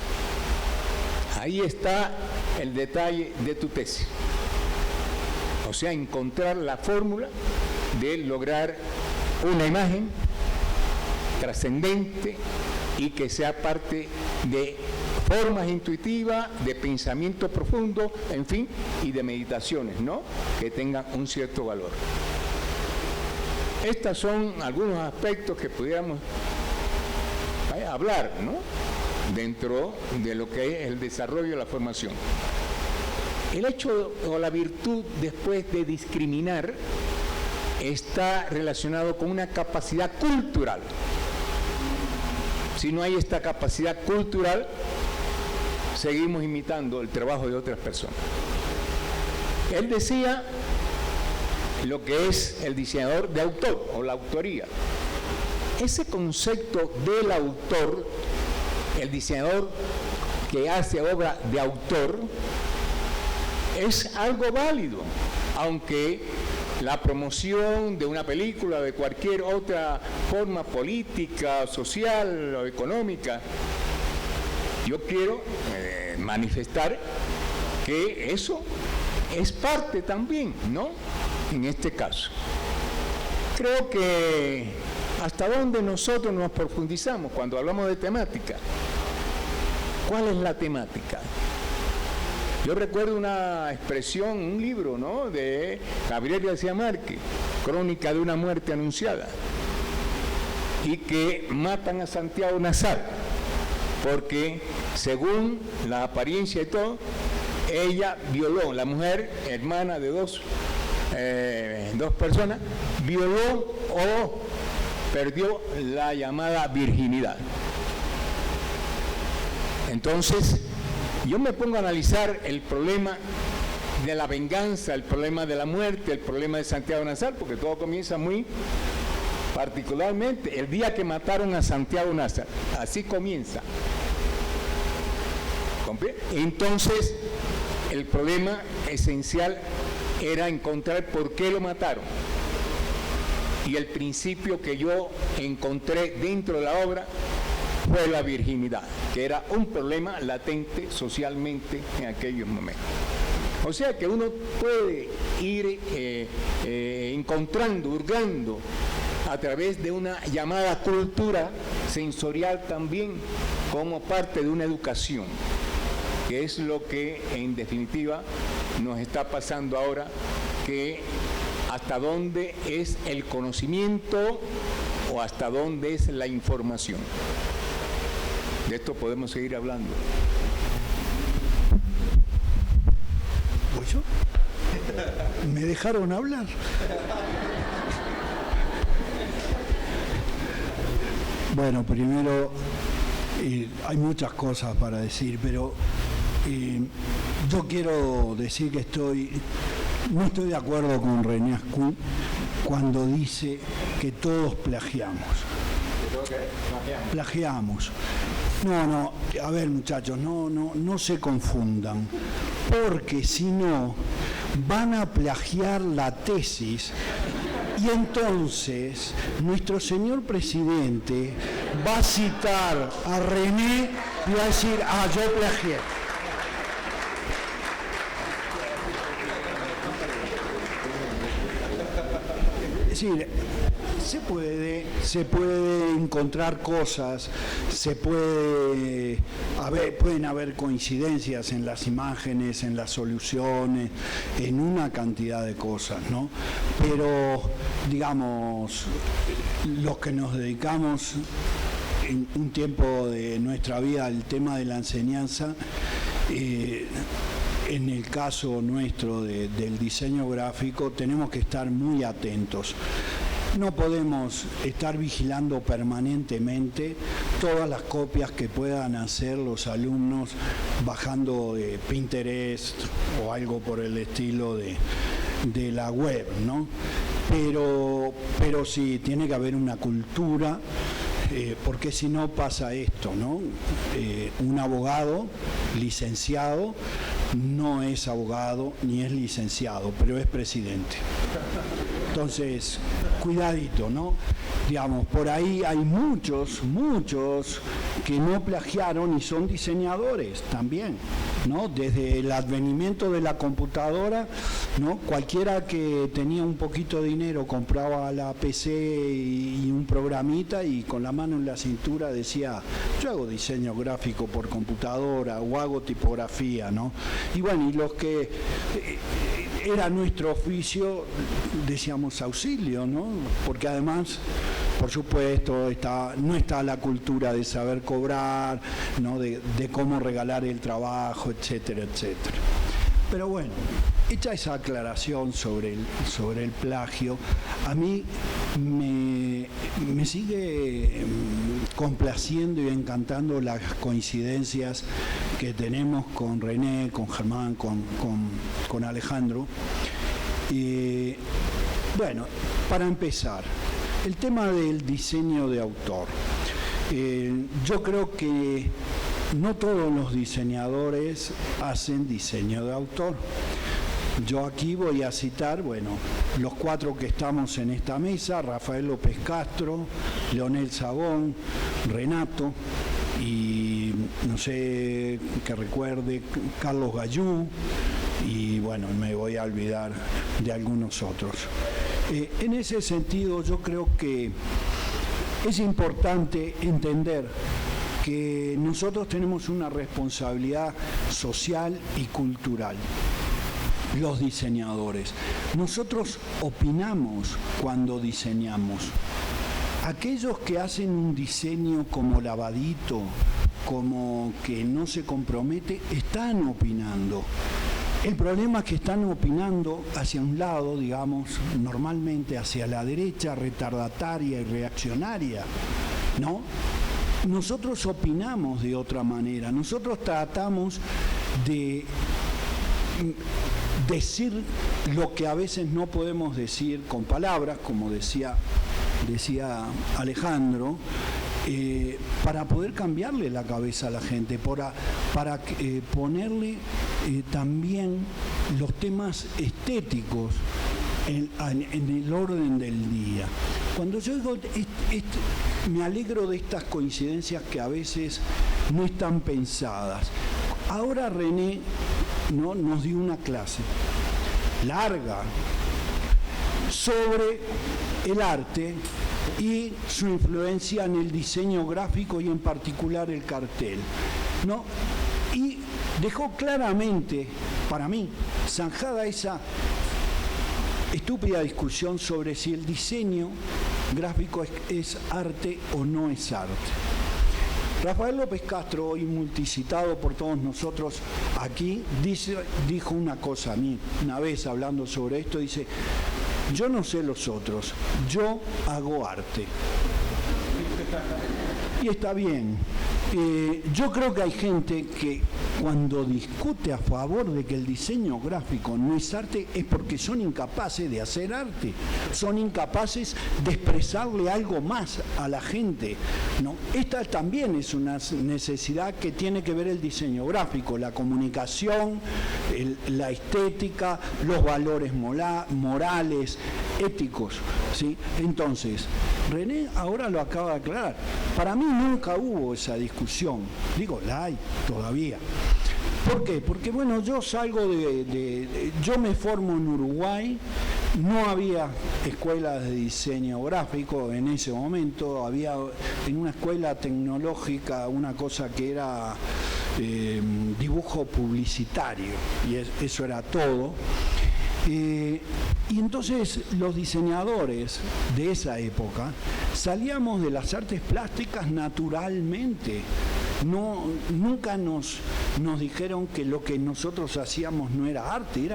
Ahí está el detalle de tu tesis. O sea, encontrar la fórmula de lograr una imagen trascendente y que sea parte de formas intuitivas, de pensamiento profundo, en fin, y de meditaciones, ¿no?, que tengan un cierto valor. Estos son algunos aspectos que pudiéramos hablar, ¿no?, dentro de lo que es el desarrollo de la formación. El hecho o la virtud después de discriminar está relacionado con una capacidad cultural. Si no hay esta capacidad cultural, seguimos imitando el trabajo de otras personas. Él decía lo que es el diseñador de autor o la autoría. ese concepto del autor, el diseñador que hace obra de autor, es algo válido, aunque la promoción de una película, de cualquier otra forma política, social o económica, yo quiero manifestar que eso es parte también, ¿no? En este caso. Creo que hasta dónde nosotros nos profundizamos cuando hablamos de temática. ¿Cuál es la temática? Yo recuerdo una expresión, un libro, ¿no?, de Gabriel García Márquez, Crónica de una muerte anunciada, y que matan a Santiago Nazar, porque según la apariencia y todo, ella violó, la mujer, hermana de dos personas, violó o perdió la llamada virginidad. Entonces, yo me pongo a analizar el problema de la venganza, el problema de la muerte, el problema de Santiago Nazar, porque todo comienza muy particularmente el día que mataron a Santiago Nazar. Así comienza. Entonces, el problema esencial era encontrar por qué lo mataron. Y el principio que yo encontré dentro de la obra fue la virginidad, que era un problema latente socialmente en aquellos momentos. O sea que uno puede ir encontrando, hurgando a través de una llamada cultura sensorial también como parte de una educación, que es lo que en definitiva nos está pasando ahora, que hasta dónde es el conocimiento o hasta dónde es la información. De esto podemos seguir hablando. ¿Voy yo? ¿Me dejaron hablar? Bueno, primero, hay muchas cosas para decir, pero yo quiero decir que no estoy de acuerdo con René Ascú cuando dice que todos plagiamos. Plagiamos. No, a ver, muchachos, no se confundan, porque si no van a plagiar la tesis y entonces nuestro señor presidente va a citar a René y va a decir, yo plagié. Es decir, se puede encontrar cosas, pueden haber coincidencias en las imágenes, en las soluciones, en una cantidad de cosas, ¿no? Pero, digamos, los que nos dedicamos en un tiempo de nuestra vida al tema de la enseñanza, en el caso nuestro del diseño gráfico, tenemos que estar muy atentos. No podemos estar vigilando permanentemente todas las copias que puedan hacer los alumnos bajando de Pinterest o algo por el estilo de la web, ¿no? Pero sí, tiene que haber una cultura, porque si no pasa esto, ¿no? Un abogado licenciado no es abogado ni es licenciado, pero es presidente. Entonces, cuidadito, ¿no? Digamos, por ahí hay muchos que no plagiaron y son diseñadores también, ¿no? Desde el advenimiento de la computadora, ¿no? Cualquiera que tenía un poquito de dinero compraba la PC y un programita y con la mano en la cintura decía, yo hago diseño gráfico por computadora o hago tipografía, ¿no? Y bueno, y los que era nuestro oficio, decíamos auxilio, ¿no? Porque además, por supuesto, no está la cultura de saber cobrar, ¿no? De cómo regalar el trabajo, etcétera, etcétera. Pero bueno, hecha esa aclaración sobre el plagio, a mí me sigue complaciendo y encantando las coincidencias que tenemos con René, con Germán, con Alejandro. Bueno, para empezar, el tema del diseño de autor. Yo creo que no todos los diseñadores hacen diseño de autor. Yo aquí voy a citar, bueno, los 4 que estamos en esta mesa: Rafael López Castro, Leonel Sabón, Renato, y no sé que recuerde, Carlos Gallú, y bueno, me voy a olvidar de algunos otros. En ese sentido, yo creo que es importante entender que nosotros tenemos una responsabilidad social y cultural. Los diseñadores, nosotros opinamos cuando diseñamos. Aquellos que hacen un diseño como lavadito, como que no se compromete, están opinando. El problema es que están opinando hacia un lado, digamos, normalmente hacia la derecha, retardataria y reaccionaria, ¿no? Nosotros opinamos de otra manera, nosotros tratamos de decir lo que a veces no podemos decir con palabras, como decía Alejandro, para poder cambiarle la cabeza a la gente, para ponerle también los temas estéticos en el orden del día. Cuando yo digo, me alegro de estas coincidencias que a veces no están pensadas. Ahora René nos dio una clase larga sobre el arte y su influencia en el diseño gráfico y en particular el cartel, ¿no? Y dejó claramente, para mí, zanjada esa estúpida discusión sobre si el diseño gráfico es arte o no es arte. Rafael López Castro, hoy multicitado por todos nosotros aquí, dijo una cosa a mí, una vez hablando sobre esto, dice: yo no sé los otros, yo hago arte. Y está bien. Yo creo que hay gente que cuando discute a favor de que el diseño gráfico no es arte es porque son incapaces de hacer arte, son incapaces de expresarle algo más a la gente, ¿no? Esta también es una necesidad que tiene que ver el diseño gráfico, la comunicación, la estética, los valores morales, éticos, ¿sí? Entonces, René ahora lo acaba de aclarar. Para mí nunca hubo esa discusión. Digo, la hay todavía. ¿Por qué? Porque, bueno, yo salgo yo me formo en Uruguay, no había escuelas de diseño gráfico en ese momento, había en una escuela tecnológica una cosa que era dibujo publicitario, y eso era todo. Y entonces los diseñadores de esa época salíamos de las artes plásticas naturalmente. Nunca nos dijeron que lo que nosotros hacíamos no era arte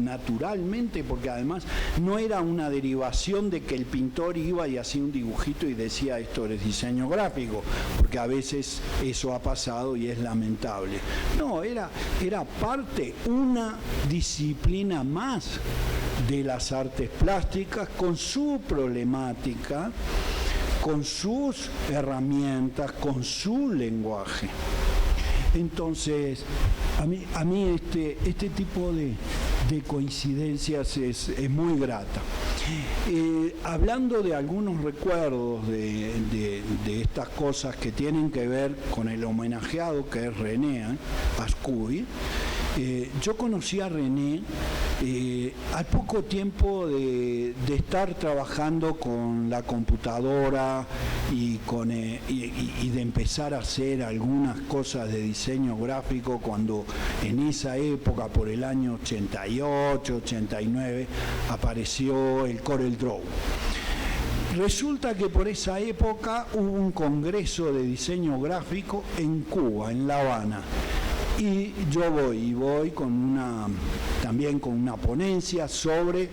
naturalmente, porque además no era una derivación de que el pintor iba y hacía un dibujito y decía esto es diseño gráfico, porque a veces eso ha pasado y es lamentable. No, era parte, una disciplina más de las artes plásticas con su problemática, con sus herramientas, con su lenguaje. Entonces, a mí este tipo de coincidencias es muy grata. Hablando de algunos recuerdos de estas cosas que tienen que ver con el homenajeado que es René Ascuy, yo conocí a René al poco tiempo de estar trabajando con la computadora y de empezar a hacer algunas cosas de diseño gráfico, cuando en esa época, por el año 88, 89, apareció el CorelDRAW. Resulta que por esa época hubo un congreso de diseño gráfico en Cuba, en La Habana. Y yo voy también con una ponencia sobre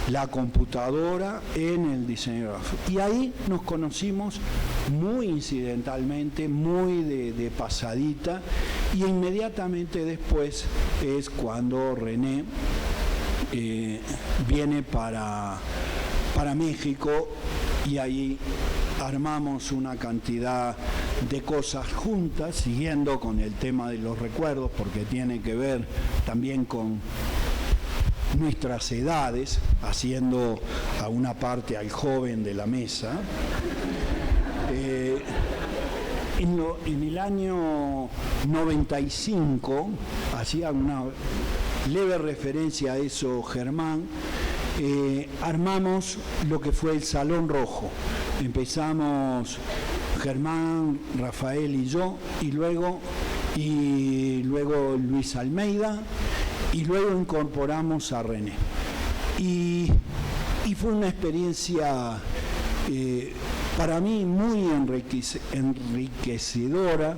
la computadora en el diseño gráfico. Y ahí nos conocimos muy incidentalmente, muy de pasadita, y inmediatamente después es cuando René viene para México y ahí armamos una cantidad de cosas juntas, siguiendo con el tema de los recuerdos, porque tiene que ver también con nuestras edades, haciendo a una parte al joven de la mesa. En el año 95, hacía una leve referencia a eso Germán, armamos lo que fue el Salón Rojo. Empezamos Germán, Rafael y yo, y luego Luis Almeida, y luego incorporamos a René. Y fue una experiencia para mí muy enriquecedora,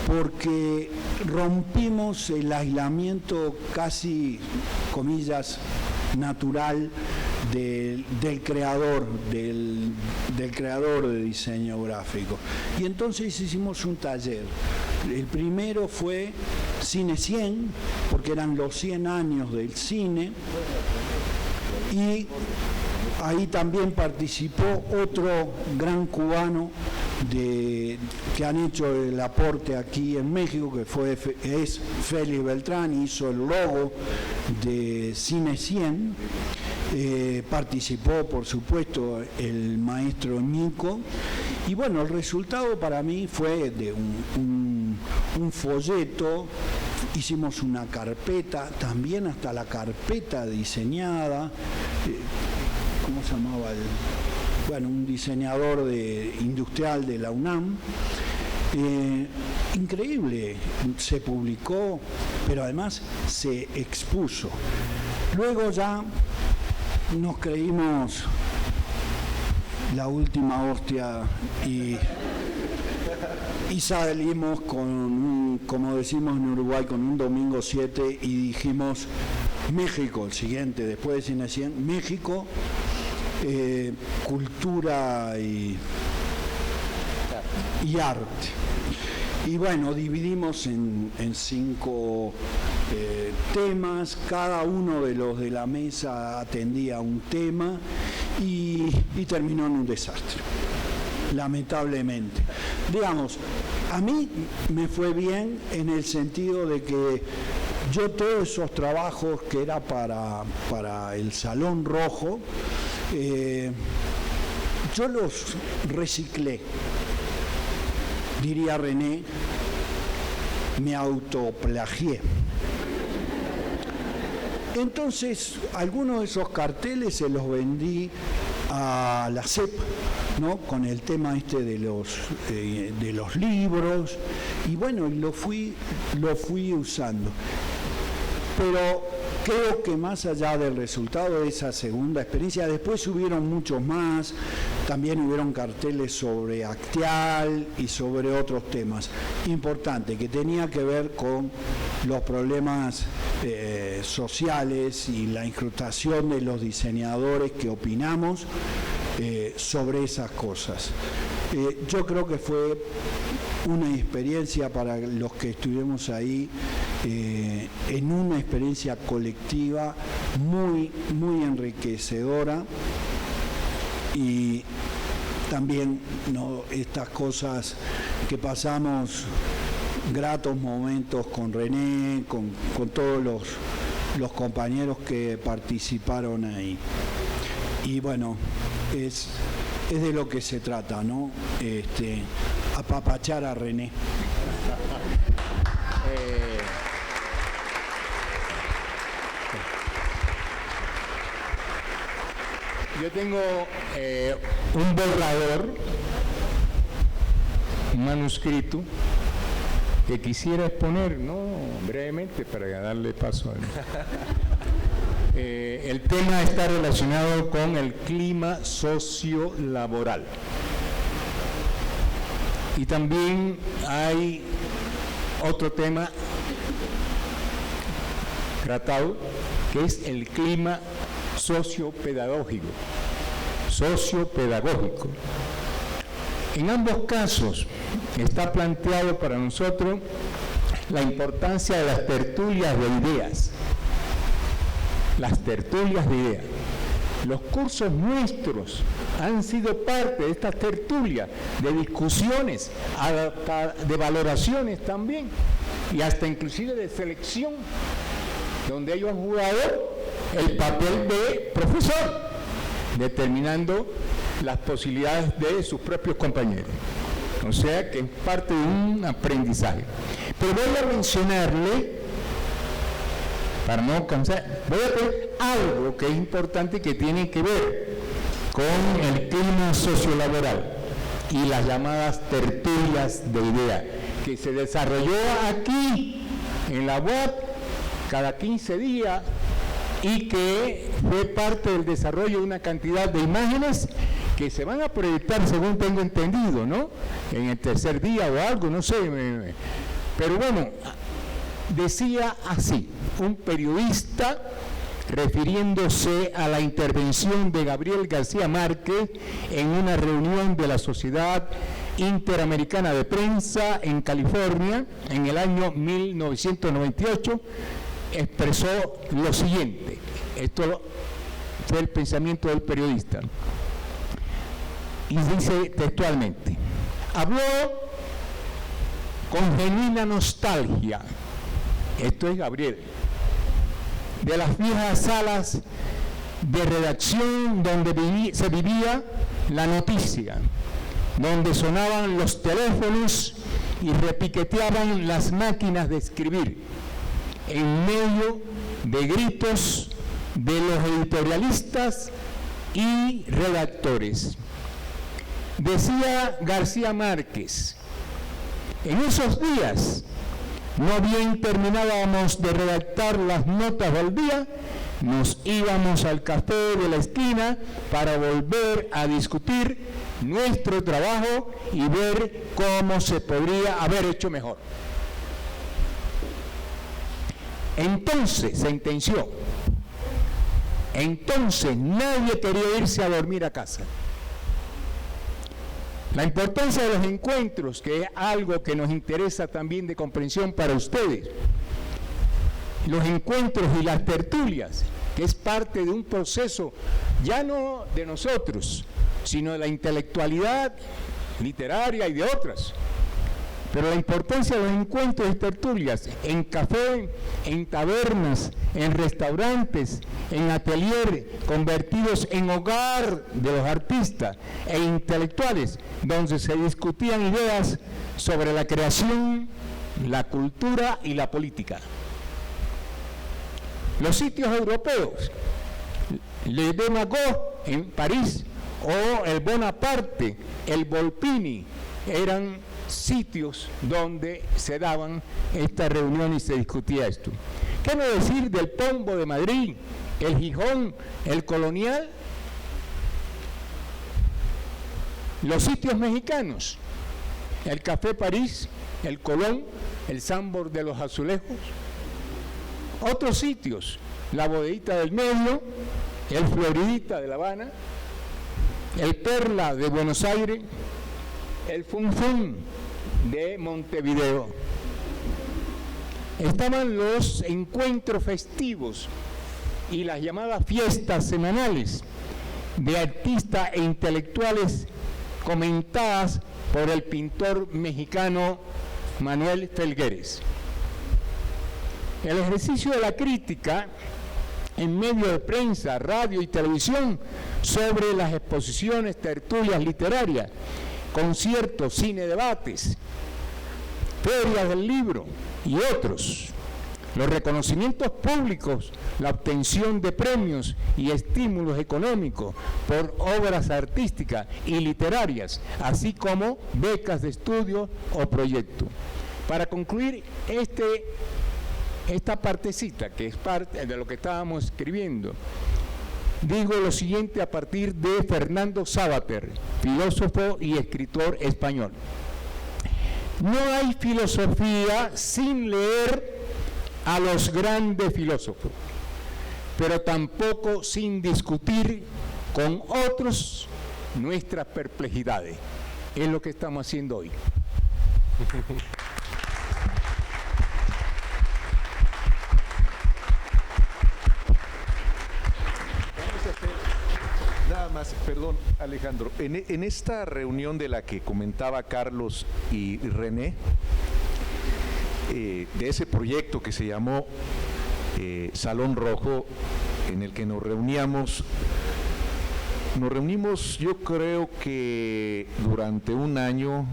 porque rompimos el aislamiento casi, comillas, natural del creador de diseño gráfico. Y entonces hicimos un taller. El primero fue Cine 100, porque eran los 100 años del cine, y ahí también participó otro gran cubano que han hecho el aporte aquí en México, que es Félix Beltrán, hizo el logo de Cine 100. Participó, por supuesto, el maestro Nico, y bueno, el resultado para mí fue de un folleto. Hicimos una carpeta, también hasta la carpeta diseñada, ¿cómo se llamaba? Un diseñador industrial de la UNAM. Increíble, se publicó, pero además se expuso. Luego ya nos creímos la última hostia y salimos como decimos en Uruguay, con un domingo 7, y dijimos México, el siguiente, después de Cine 100, México, cultura y arte. Y bueno, dividimos en 5 temas, cada uno de los de la mesa atendía un tema y terminó en un desastre, lamentablemente. Digamos, a mí me fue bien en el sentido de que yo todos esos trabajos que era para el Salón Rojo, yo los reciclé. Diría René, me autoplagié. Entonces, algunos de esos carteles se los vendí a la CEP, ¿no? Con el tema de los libros, y bueno, lo fui usando. Pero creo que más allá del resultado de esa segunda experiencia, después hubieron muchos más, también hubieron carteles sobre Actial y sobre otros temas importantes que tenía que ver con los problemas sociales y la incrustación de los diseñadores que opinamos sobre esas cosas. Yo creo que fue una experiencia para los que estuvimos ahí, en una experiencia colectiva muy, muy enriquecedora, y también estas cosas que pasamos, gratos momentos con René, con todos los compañeros que participaron ahí. Y bueno, es de lo que se trata, ¿no? Apapachar a René. Yo tengo un borrador, un manuscrito, que quisiera exponer, ¿no? Brevemente, para darle paso a él. El tema está relacionado con el clima sociolaboral. Y también hay otro tema tratado, que es el clima sociopedagógico. En ambos casos está planteado para nosotros la importancia de las tertulias de ideas. Los cursos nuestros han sido parte de estas tertulias, de discusiones, hasta de valoraciones también, y hasta inclusive de selección, donde ellos han jugado el papel de profesor, determinando las posibilidades de sus propios compañeros. O sea que es parte de un aprendizaje. Pero voy a mencionarle, para no cansar, voy a poner algo que es importante que tiene que ver con el clima sociolaboral y las llamadas tertulias de ideas, que se desarrolló aquí en la UAP cada 15 días y que fue parte del desarrollo de una cantidad de imágenes que se van a proyectar, según tengo entendido, ¿no? En el tercer día o algo, no sé. Pero bueno, decía así, un periodista, refiriéndose a la intervención de Gabriel García Márquez en una reunión de la Sociedad Interamericana de Prensa en California en el año 1998, expresó lo siguiente. Esto fue el pensamiento del periodista. Y dice textualmente: habló con genuina nostalgia, esto es Gabriel, de las viejas salas de redacción donde se vivía la noticia, donde sonaban los teléfonos y repiqueteaban las máquinas de escribir, en medio de gritos de los editorialistas y redactores. Decía García Márquez: en esos días, no bien terminábamos de redactar las notas del día, nos íbamos al café de la esquina para volver a discutir nuestro trabajo y ver cómo se podría haber hecho mejor. Entonces, sentenció, entonces nadie quería irse a dormir a casa. La importancia de los encuentros, que es algo que nos interesa también de comprensión para ustedes. Los encuentros y las tertulias, que es parte de un proceso ya no de nosotros, sino de la intelectualidad literaria y de otras. Pero la importancia de los encuentros y tertulias en café, en tabernas, en restaurantes, en atelier, convertidos en hogar de los artistas e intelectuales, donde se discutían ideas sobre la creación, la cultura y la política. Los sitios europeos, Le Démagogue en París o el Bonaparte, el Volpini, eran sitios donde se daban estas reuniones y se discutía esto. ¿Qué no decir del Pombo de Madrid, el Gijón, el Colonial? Los sitios mexicanos, el Café París, el Colón, el Sambor de los Azulejos. Otros sitios, la Bodeguita del Medio, el Floridita de La Habana, el Perla de Buenos Aires, el Fun Fun de Montevideo. Estaban los encuentros festivos y las llamadas fiestas semanales de artistas e intelectuales comentadas por el pintor mexicano Manuel Felgueres. El ejercicio de la crítica en medio de prensa, radio y televisión sobre las exposiciones, tertulias literarias, conciertos, cine, debates, ferias del libro y otros. Los reconocimientos públicos, la obtención de premios y estímulos económicos por obras artísticas y literarias, así como becas de estudio o proyectos. Para concluir esta partecita, que es parte de lo que estábamos escribiendo, digo lo siguiente a partir de Fernando Savater, filósofo y escritor español. No hay filosofía sin leer a los grandes filósofos, pero tampoco sin discutir con otros nuestras perplejidades. Es lo que estamos haciendo hoy. Nada más, perdón. Perdón, Alejandro, en esta reunión de la que comentaba Carlos y René, de ese proyecto que se llamó Salón Rojo, en el que nos reunimos yo creo que durante un año,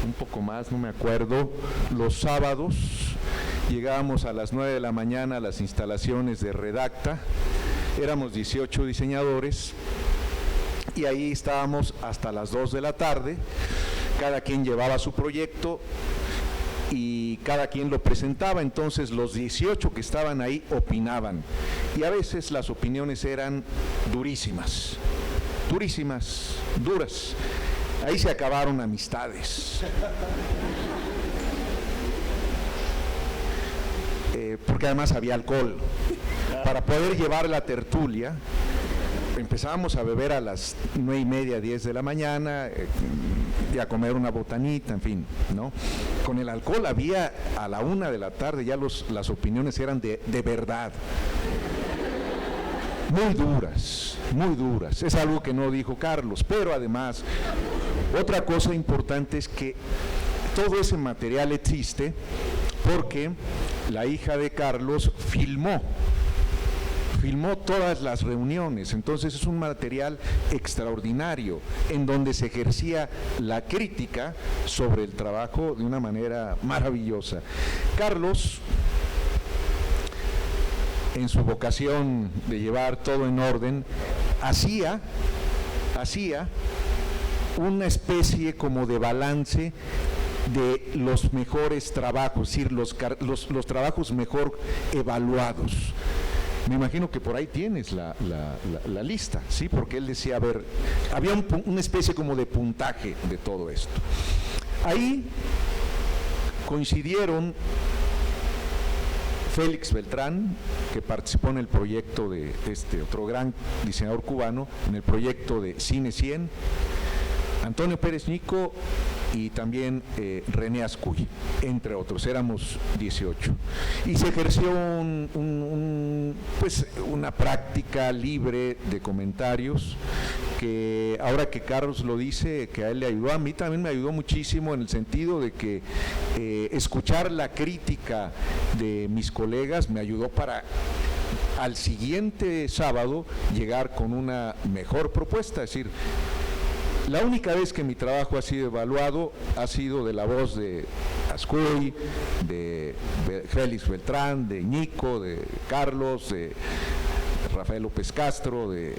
un poco más, no me acuerdo, los sábados llegábamos a las 9 de la mañana a las instalaciones de Redacta, éramos 18 diseñadores y ahí estábamos hasta las 2 de la tarde, cada quien llevaba su proyecto y cada quien lo presentaba, entonces los 18 que estaban ahí opinaban y a veces las opiniones eran durísimas, duras. Ahí se acabaron amistades. Porque además había alcohol. Para poder llevar la tertulia, empezábamos a beber a las 9:30, 10 de la mañana, y a comer una botanita, en fin, ¿no? Con el alcohol había a la 1 de la tarde, ya las opiniones eran de verdad. Muy duras, es algo que no dijo Carlos, pero además, otra cosa importante es que todo ese material existe porque la hija de Carlos filmó todas las reuniones, entonces es un material extraordinario en donde se ejercía la crítica sobre el trabajo de una manera maravillosa. Carlos, en su vocación de llevar todo en orden, hacía una especie como de balance de los mejores trabajos, es decir, los trabajos mejor evaluados. Me imagino que por ahí tienes la lista, ¿sí? Porque él decía, a ver, había una especie como de puntaje de todo esto. Ahí coincidieron Félix Beltrán, que participó en el proyecto de este otro gran diseñador cubano, en el proyecto de Cine 100, Antonio Pérez Ñico y también René Ascuy, entre otros, éramos 18. Y se ejerció pues una práctica libre de comentarios que ahora que Carlos lo dice, que a él le ayudó, a mí también me ayudó muchísimo en el sentido de que escuchar la crítica de mis colegas me ayudó para al siguiente sábado llegar con una mejor propuesta, es decir, la única vez que mi trabajo ha sido evaluado ha sido de la voz de Ascuy, de Félix Beltrán, de Ñico, de Carlos, de Rafael López Castro, de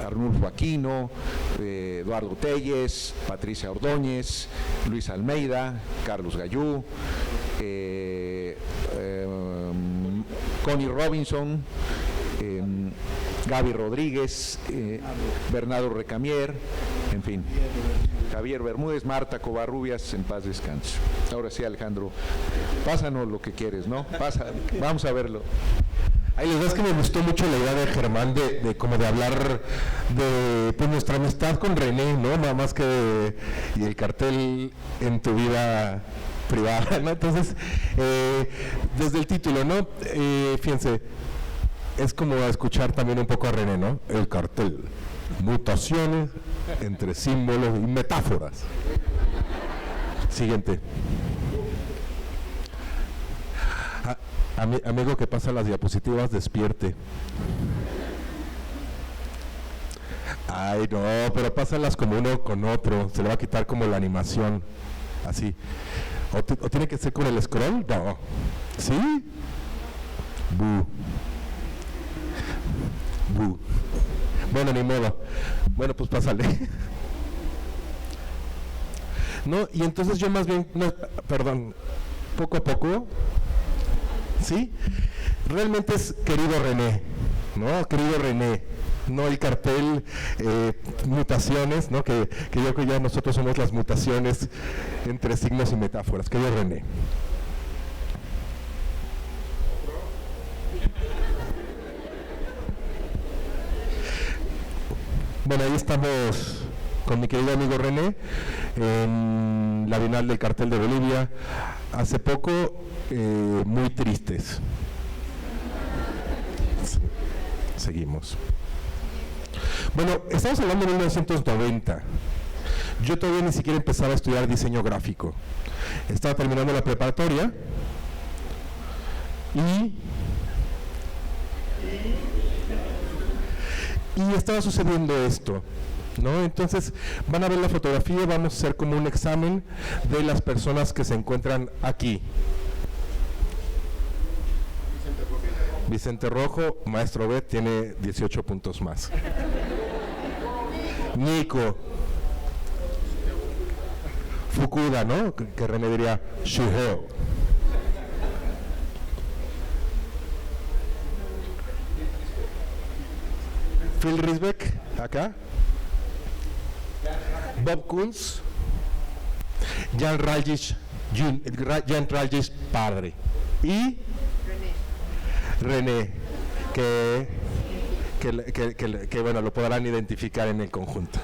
Arnulfo Aquino, de Eduardo Telles, Patricia Ordóñez, Luis Almeida, Carlos Gallú, Connie Robinson, Gaby Rodríguez, Bernardo Recamier, en fin, Javier Bermúdez, Marta Covarrubias, en paz descanse. Ahora sí, Alejandro, pásanos lo que quieres, ¿no? Vamos a verlo. Ay, la verdad es que me gustó mucho la idea de Germán de como de hablar de pues, nuestra amistad con René, ¿no? Nada más que y el cartel en tu vida privada, ¿no? Entonces, desde el título, ¿no? Fíjense, es como escuchar también un poco a René, ¿no? El cartel, mutaciones entre símbolos y metáforas. Siguiente. Amigo que pasa las diapositivas, despierte. Ay, no, pero pásalas como uno con otro, se le va a quitar como la animación, así. ¿O tiene que ser con el scroll? No. ¿Sí? Bu. Bueno, ni modo. Bueno, pues pásale. No, y entonces yo más bien, no, perdón, poco a poco, ¿sí? Realmente es querido René, ¿no? Querido René, no el cartel, mutaciones, ¿no? Que yo creo que ya nosotros somos las mutaciones entre signos y metáforas. Querido René. Bueno, ahí estamos con mi querido amigo René en la Bienal del Cartel de Bolivia. Hace poco, muy tristes. Seguimos. Bueno, estamos hablando de 1990. Yo todavía ni siquiera empezaba a estudiar diseño gráfico. Estaba terminando la preparatoria y estaba sucediendo esto, ¿no? Entonces van a ver la fotografía, vamos a hacer como un examen de las personas que se encuentran aquí. Vicente Rojo, maestro B, tiene 18 puntos más. Nico. Fukuda, ¿no? Que René diría Shuheo. Phil Risbeck, acá. Bob Kunz. Jan Raljic padre. Y René, que bueno, lo podrán identificar en el conjunto.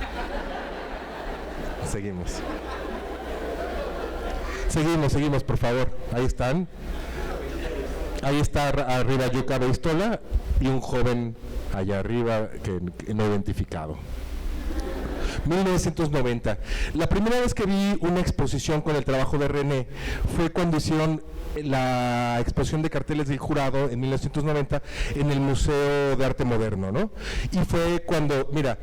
Seguimos, por favor. Ahí están. Ahí está arriba Yuka Beistola y un joven allá arriba que no identificado. 1990. La primera vez que vi una exposición con el trabajo de René fue cuando hicieron la exposición de carteles del jurado en 1990 en el Museo de Arte Moderno, ¿no? Y fue cuando, mira,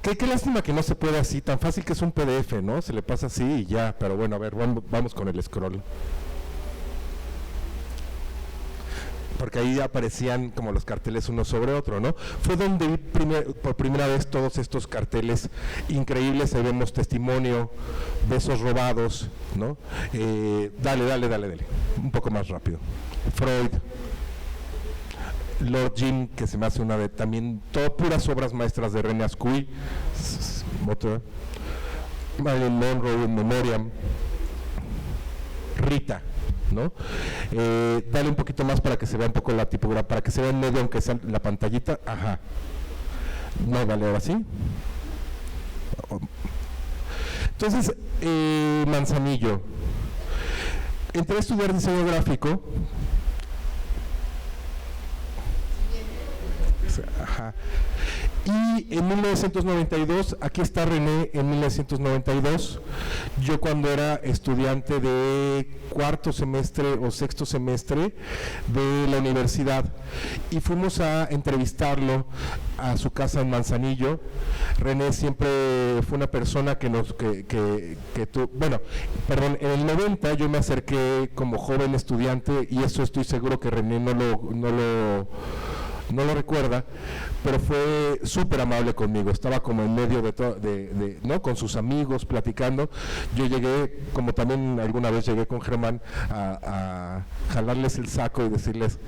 qué lástima que no se puede así, tan fácil que es un PDF, ¿no? Se le pasa así y ya, pero bueno, a ver, vamos con el scroll. Porque ahí aparecían como los carteles uno sobre otro, ¿no? Fue donde vi por primera vez todos estos carteles increíbles. Ahí vemos testimonio, besos robados, ¿no? Dale, un poco más rápido. Freud, Lord Jim, que se me hace una de también, todo puras obras maestras de René Ascui, otra, Marilyn Monroe in Memoriam, Rita, ¿no? Dale un poquito más para que se vea un poco la tipografía, para que se vea en medio aunque sea la pantallita, ajá. No, vale, ahora sí. Entonces, Manzanillo. Entré a estudiar diseño gráfico. Ajá. Y en 1992, aquí está René en 1992, yo cuando era estudiante de cuarto semestre o sexto semestre de la universidad, y fuimos a entrevistarlo a su casa en Manzanillo. René siempre fue una persona que en el 90 yo me acerqué como joven estudiante, y eso estoy seguro que René no lo recuerda, pero fue súper amable conmigo. Estaba como en medio ¿no? Con sus amigos platicando. Yo llegué, como también alguna vez llegué con Germán, a jalarles el saco y decirles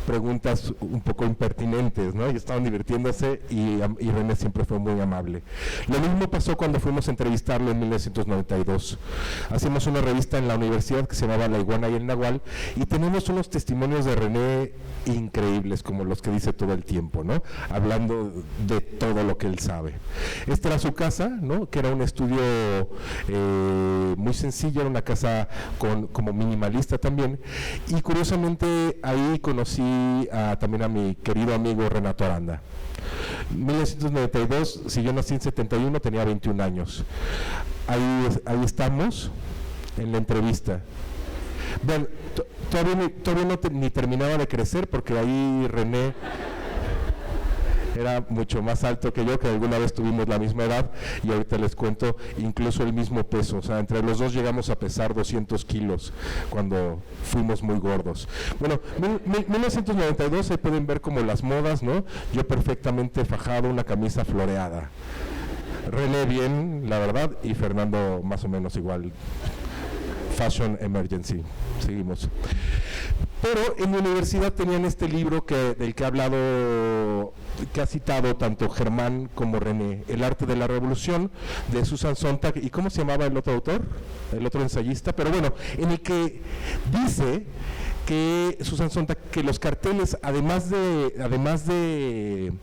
preguntas un poco impertinentes, ¿no? Y estaban divirtiéndose, y René siempre fue muy amable. Lo mismo pasó cuando fuimos a entrevistarlo en 1992. Hacemos una revista en la universidad que se llamaba La Iguana y el Nahual, y tenemos unos testimonios de René increíbles, como los que dice todo el tiempo, ¿no? Hablando de todo lo que él sabe. Esta era su casa, ¿no? Que era un estudio muy sencillo, era una casa como minimalista también, y curiosamente ahí conocí también a mi querido amigo Renato Aranda. 1992, si yo nací en 71, tenía 21 años. Ahí estamos en la entrevista. Bueno, todavía ni terminaba de crecer, porque ahí René era mucho más alto que yo, que alguna vez tuvimos la misma edad, y ahorita les cuento, incluso el mismo peso. O sea, entre los dos llegamos a pesar 200 kilos cuando fuimos muy gordos. Bueno, 1992, ahí pueden ver como las modas, ¿no? Yo perfectamente fajado, una camisa floreada. René bien, la verdad, y Fernando más o menos igual. Fashion Emergency. Seguimos. Pero en mi universidad tenían este libro del que ha hablado, que ha citado tanto Germán como René, El arte de la revolución, de Susan Sontag. ¿Y cómo se llamaba el otro autor? El otro ensayista. Pero bueno, en el que dice que, Susan Sontag, que los carteles, además de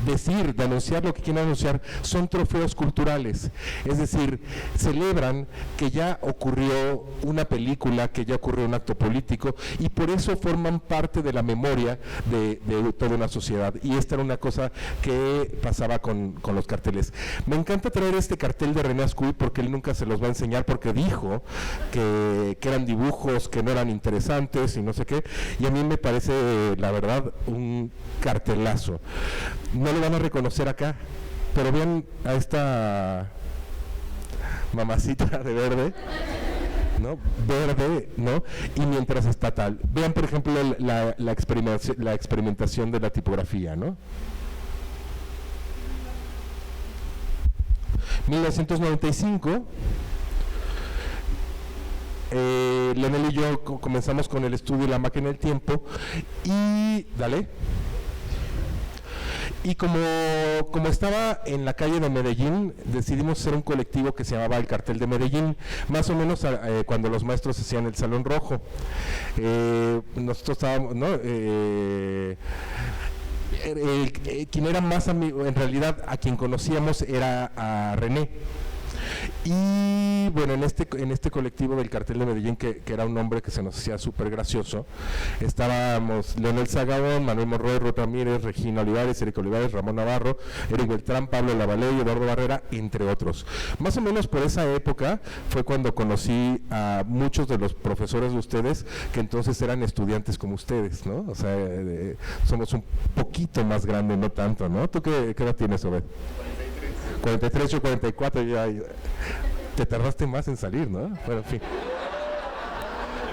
decir, de anunciar lo que quieren anunciar, son trofeos culturales. Es decir, celebran que ya ocurrió una película, que ya ocurrió un acto político, y por eso forman parte de la memoria de toda una sociedad. Y esta era una cosa que pasaba con los carteles. Me encanta traer este cartel de René Ascui porque él nunca se los va a enseñar, porque dijo que eran dibujos que no eran interesantes y no sé qué, y a mí me parece, la verdad, un cartelazo. No lo van a reconocer acá, pero vean a esta mamacita de verde, ¿no? Verde, ¿no? Y mientras está tal. Vean, por ejemplo, la experimentación de la tipografía, ¿no? 1995, Leonel y yo comenzamos con el estudio de La máquina del tiempo y, y como estaba en la calle de Medellín, decidimos hacer un colectivo que se llamaba El Cartel de Medellín, más o menos cuando los maestros hacían el Salón Rojo. Nosotros estábamos, ¿no? Quien era más amigo, en realidad a quien conocíamos era a René. Y bueno, en este colectivo del Cartel de Medellín, que era un hombre que se nos hacía súper gracioso, estábamos Leonel Zagabón, Manuel Monroy, Ruth Ramírez, Regina Olivares, Erika Olivares, Ramón Navarro, Eric Beltrán, Pablo Lavaley, Eduardo Barrera, entre otros. Más o menos por esa época fue cuando conocí a muchos de los profesores de ustedes, que entonces eran estudiantes como ustedes, ¿no? O sea, somos un poquito más grandes, no tanto, ¿no? ¿Tú qué edad tienes, Obed? 43, yo 44, ya te tardaste más en salir, ¿no? Bueno, en fin.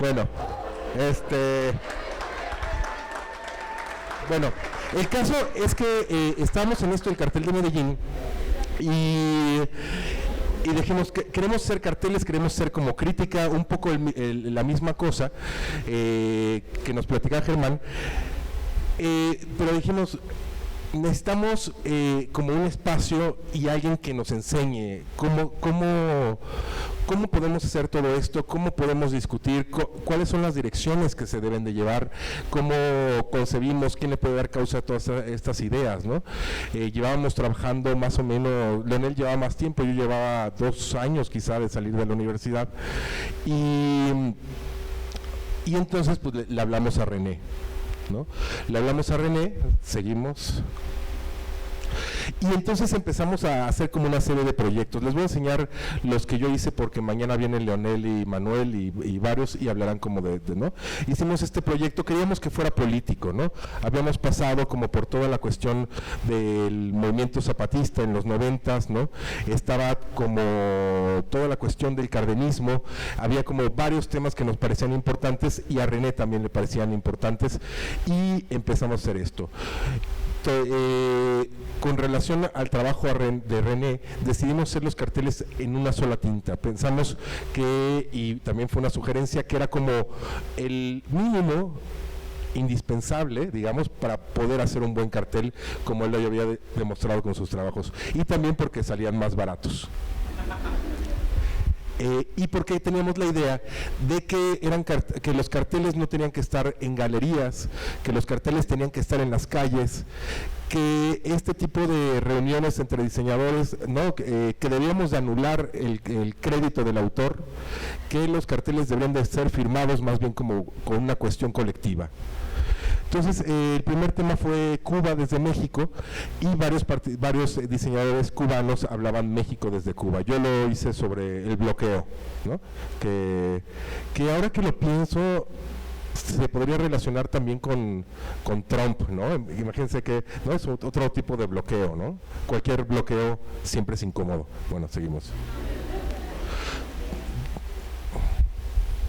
Bueno, bueno, el caso es que estábamos en esto del Cartel de Medellín y dijimos que queremos ser carteles, queremos ser como crítica, un poco la misma cosa que nos platicaba Germán, pero dijimos, necesitamos como un espacio y alguien que nos enseñe cómo podemos hacer todo esto, cómo podemos discutir, cuáles son las direcciones que se deben de llevar, cómo concebimos, quién le puede dar causa a todas estas ideas, ¿no? Llevábamos trabajando más o menos, Leonel llevaba más tiempo, yo llevaba 2 años quizá de salir de la universidad, y entonces pues le hablamos a René, ¿no? Le hablamos a René, seguimos, y entonces empezamos a hacer como una serie de proyectos. Les voy a enseñar los que yo hice porque mañana vienen Leonel y Manuel y varios y hablarán como ¿no? Hicimos este proyecto, queríamos que fuera político, ¿no? Habíamos pasado como por toda la cuestión del movimiento zapatista en los 90s, ¿no? Estaba como toda la cuestión del cardenismo, había como varios temas que nos parecían importantes y a René también le parecían importantes y empezamos a hacer esto. Con relación al trabajo de René, decidimos hacer los carteles en una sola tinta. Pensamos que, y también fue una sugerencia, que era como el mínimo indispensable, digamos, para poder hacer un buen cartel, como él lo había demostrado con sus trabajos, y también porque salían más baratos. Y porque teníamos la idea de que que los carteles no tenían que estar en galerías, que los carteles tenían que estar en las calles, que este tipo de reuniones entre diseñadores, ¿no? Que debíamos de anular el crédito del autor, que los carteles deberían de ser firmados más bien como con una cuestión colectiva. Entonces, el primer tema fue Cuba desde México y varios diseñadores cubanos hablaban México desde Cuba. Yo lo hice sobre el bloqueo, ¿no? Que ahora que lo pienso, se podría relacionar también con Trump, ¿no? Imagínense que no es otro tipo de bloqueo, ¿no? Cualquier bloqueo siempre es incómodo. Bueno, seguimos.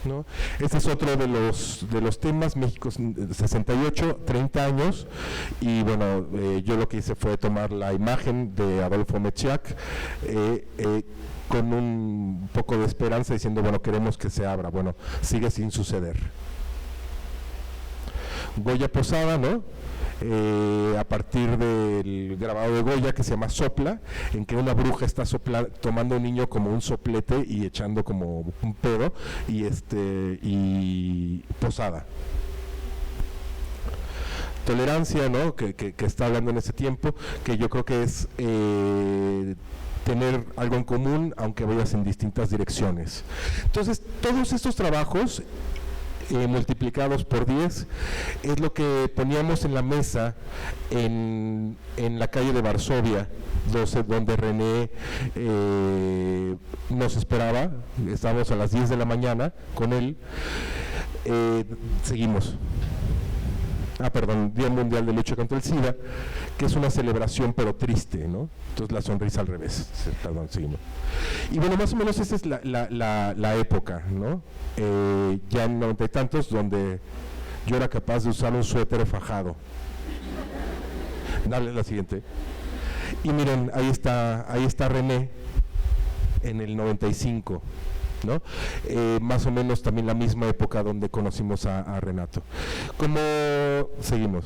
¿No? Este es otro de los temas, México 68, 30 años, y bueno, yo lo que hice fue tomar la imagen de Adolfo Mechiac con un poco de esperanza, diciendo, bueno, queremos que se abra. Bueno, sigue sin suceder. Goya Posada, ¿no? A partir del grabado de Goya que se llama Sopla, en que una bruja está tomando a un niño como un soplete y echando como un pedo, y Posada, tolerancia, ¿no? que está hablando en ese tiempo, que yo creo que es tener algo en común, aunque vayas en distintas direcciones. Entonces, todos estos trabajos multiplicados por 10 es lo que poníamos en la mesa en la calle de Varsovia 12, donde René nos esperaba. Estábamos a las 10 de la mañana con él. Seguimos. Perdón, Día Mundial de Lucha contra el SIDA, que es una celebración pero triste, ¿no? Entonces la sonrisa al revés. Perdón, seguimos. Y bueno, más o menos esa es la época, ¿no? Ya en 90 y tantos, donde yo era capaz de usar un suéter fajado. Dale la siguiente. Y miren, ahí está René en el 95. ¿no? Más o menos también la misma época donde conocimos a Renato. ¿Cómo seguimos?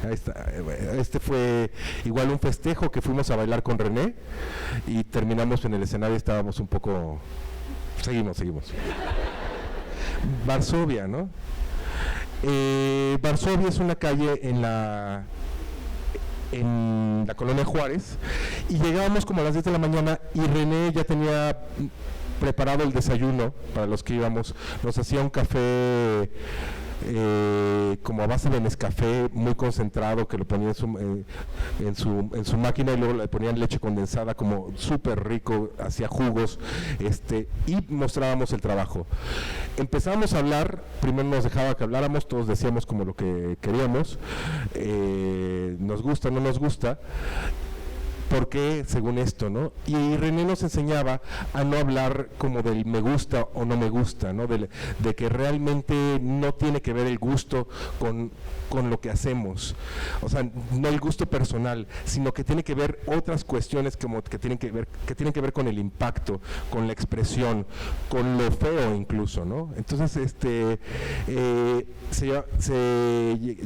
Ahí está. Este fue igual un festejo que fuimos a bailar con René y terminamos en el escenario, estábamos un poco... Seguimos. Varsovia, ¿no? Varsovia es una calle en la colonia Juárez, y llegábamos como a las 10 de la mañana y René ya tenía preparado el desayuno para los que íbamos. Nos hacía un café como a base de Nescafé, muy concentrado, que lo ponía en su máquina, y luego le ponían leche condensada, como súper rico, hacía jugos, y mostrábamos el trabajo. Empezábamos a hablar, primero nos dejaba que habláramos, todos decíamos como lo que queríamos, nos gusta, no nos gusta, porque según esto, ¿no? Y René nos enseñaba a no hablar como del me gusta o no me gusta, ¿no? De que realmente no tiene que ver el gusto con lo que hacemos, o sea, no el gusto personal, sino que tiene que ver otras cuestiones como que tienen que ver con el impacto, con la expresión, con lo feo incluso, ¿no? Entonces,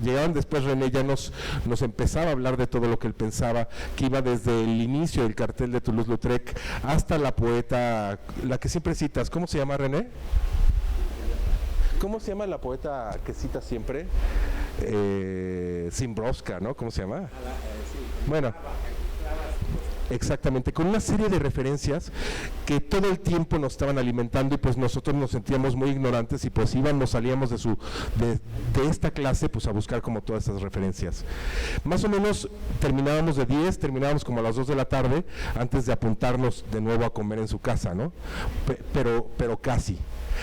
llegaban después. René ya nos empezaba a hablar de todo lo que él pensaba, que iba desde el inicio del cartel de Toulouse-Lautrec hasta la poeta, la que siempre citas. ¿Cómo se llama, René? ¿Cómo se llama la poeta que citas siempre? Zimbrowska, ¿no? ¿Cómo se llama? Bueno, exactamente, con una serie de referencias que todo el tiempo nos estaban alimentando, y pues nosotros nos sentíamos muy ignorantes, y pues salíamos de esta clase pues a buscar como todas esas referencias. Más o menos terminábamos de 10, terminábamos como a las 2 de la tarde, antes de apuntarnos de nuevo a comer en su casa, ¿no? Pero casi.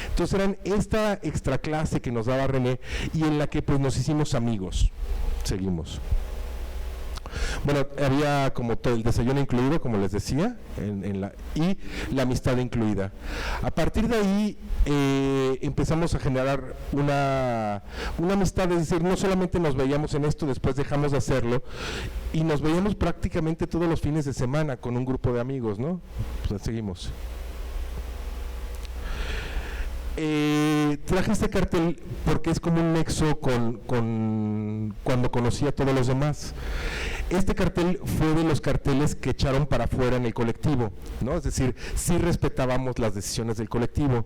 Entonces eran esta extra clase que nos daba René, y en la que pues nos hicimos amigos. Bueno, había como todo el desayuno incluido, como les decía, y la amistad incluida. A partir de ahí empezamos a generar una amistad, es decir, no solamente nos veíamos en esto, después dejamos de hacerlo, y nos veíamos prácticamente todos los fines de semana con un grupo de amigos, ¿no? Pues seguimos. Traje este cartel porque es como un nexo con cuando conocí a todos los demás. Este cartel fue de los carteles que echaron para afuera en el colectivo, ¿no? Es decir, sí respetábamos las decisiones del colectivo,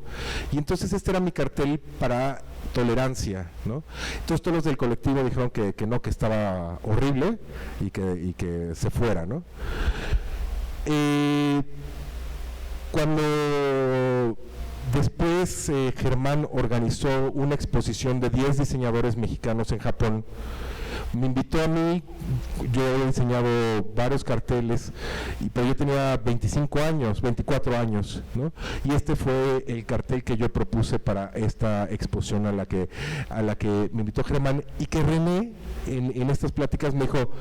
y entonces este era mi cartel para tolerancia, ¿no? Entonces todos los del colectivo dijeron que no, que estaba horrible y que se fuera, ¿no? Cuando después Germán organizó una exposición de 10 diseñadores mexicanos en Japón, me invitó a mí. Yo he enseñado varios carteles, pero yo tenía 24 años, ¿no? Y este fue el cartel que yo propuse para esta exposición a la que me invitó Germán, y que René en estas pláticas me dijo,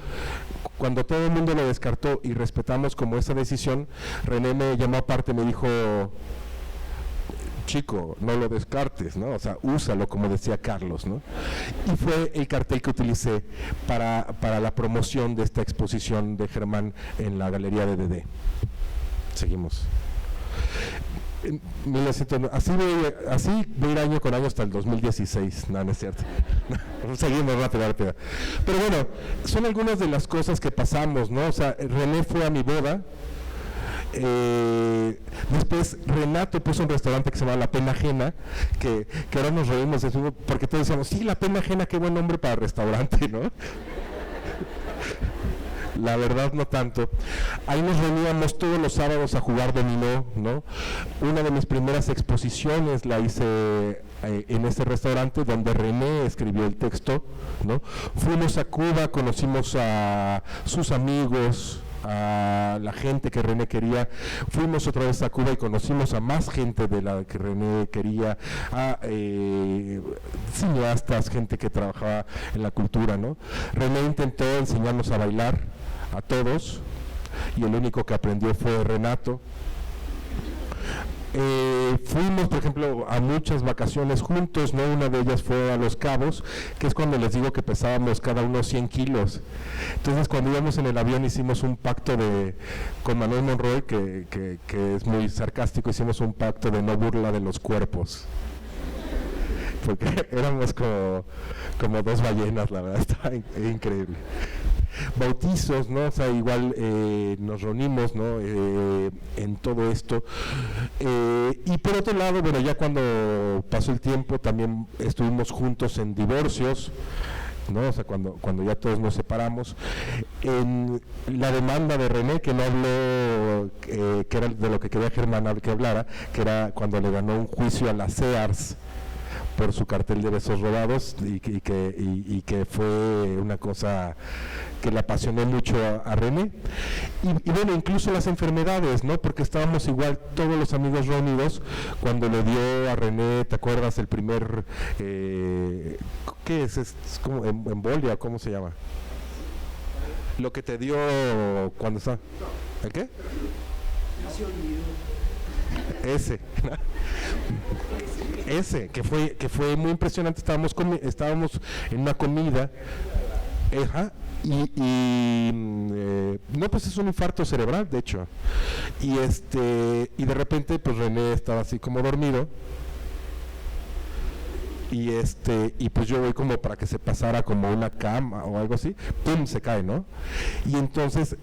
cuando todo el mundo lo descartó y respetamos como esa decisión, René me llamó aparte y me dijo: chico, no lo descartes, ¿no? O sea, úsalo, como decía Carlos, ¿no? Y fue el cartel que utilicé para la promoción de esta exposición de Germán en la Galería de DD. Seguimos. Así voy a ir año con año hasta el 2016, no es cierto. Seguimos rápido. Pero bueno, son algunas de las cosas que pasamos, ¿no? O sea, René fue a mi boda, Después Renato puso un restaurante que se llama La Pena Ajena, que ahora nos reímos de eso, porque todos decíamos, sí, La Pena Ajena, qué buen nombre para restaurante, ¿no? La verdad no tanto. Ahí nos reuníamos todos los sábados a jugar dominó, ¿no? Una de mis primeras exposiciones la hice en ese restaurante donde René escribió el texto, ¿no? Fuimos a Cuba, conocimos a sus amigos, a la gente que René quería. Fuimos otra vez a Cuba y conocimos a más gente de la que René quería, a cineastas, gente que trabajaba en la cultura, ¿no? René intentó enseñarnos a bailar a todos y el único que aprendió fue Renato. Fuimos, por ejemplo, a muchas vacaciones juntos, ¿no? Una de ellas fue a Los Cabos, que es cuando les digo que pesábamos cada uno 100 kilos. Entonces, cuando íbamos en el avión hicimos un pacto con Manuel Monroy, que es muy sarcástico, hicimos un pacto de no burla de los cuerpos. Porque éramos como dos ballenas, la verdad, estaba increíble. Bautizos, ¿no? O sea, igual nos reunimos, ¿no? En todo esto. Y por otro lado, bueno, ya cuando pasó el tiempo también estuvimos juntos en divorcios, ¿no? O sea, cuando ya todos nos separamos. En la demanda de René, que no habló, que era de lo que quería Germán que hablara, que era cuando le ganó un juicio a la Sears por su cartel de besos robados y que fue una cosa que le apasionó mucho a René. Y bueno, incluso las enfermedades, ¿no? Porque estábamos igual todos los amigos reunidos cuando le dio a René, ¿te acuerdas? El primer, ¿qué es? Es como embolia, ¿cómo se llama? Lo que te dio cuando está... ¿El qué? Ese, que fue muy impresionante. Estábamos en una comida, no, pues es un infarto cerebral, de hecho, y de repente pues René estaba así como dormido, y pues yo voy como para que se pasara como una cama o algo así, pum, se cae, ¿no? Y entonces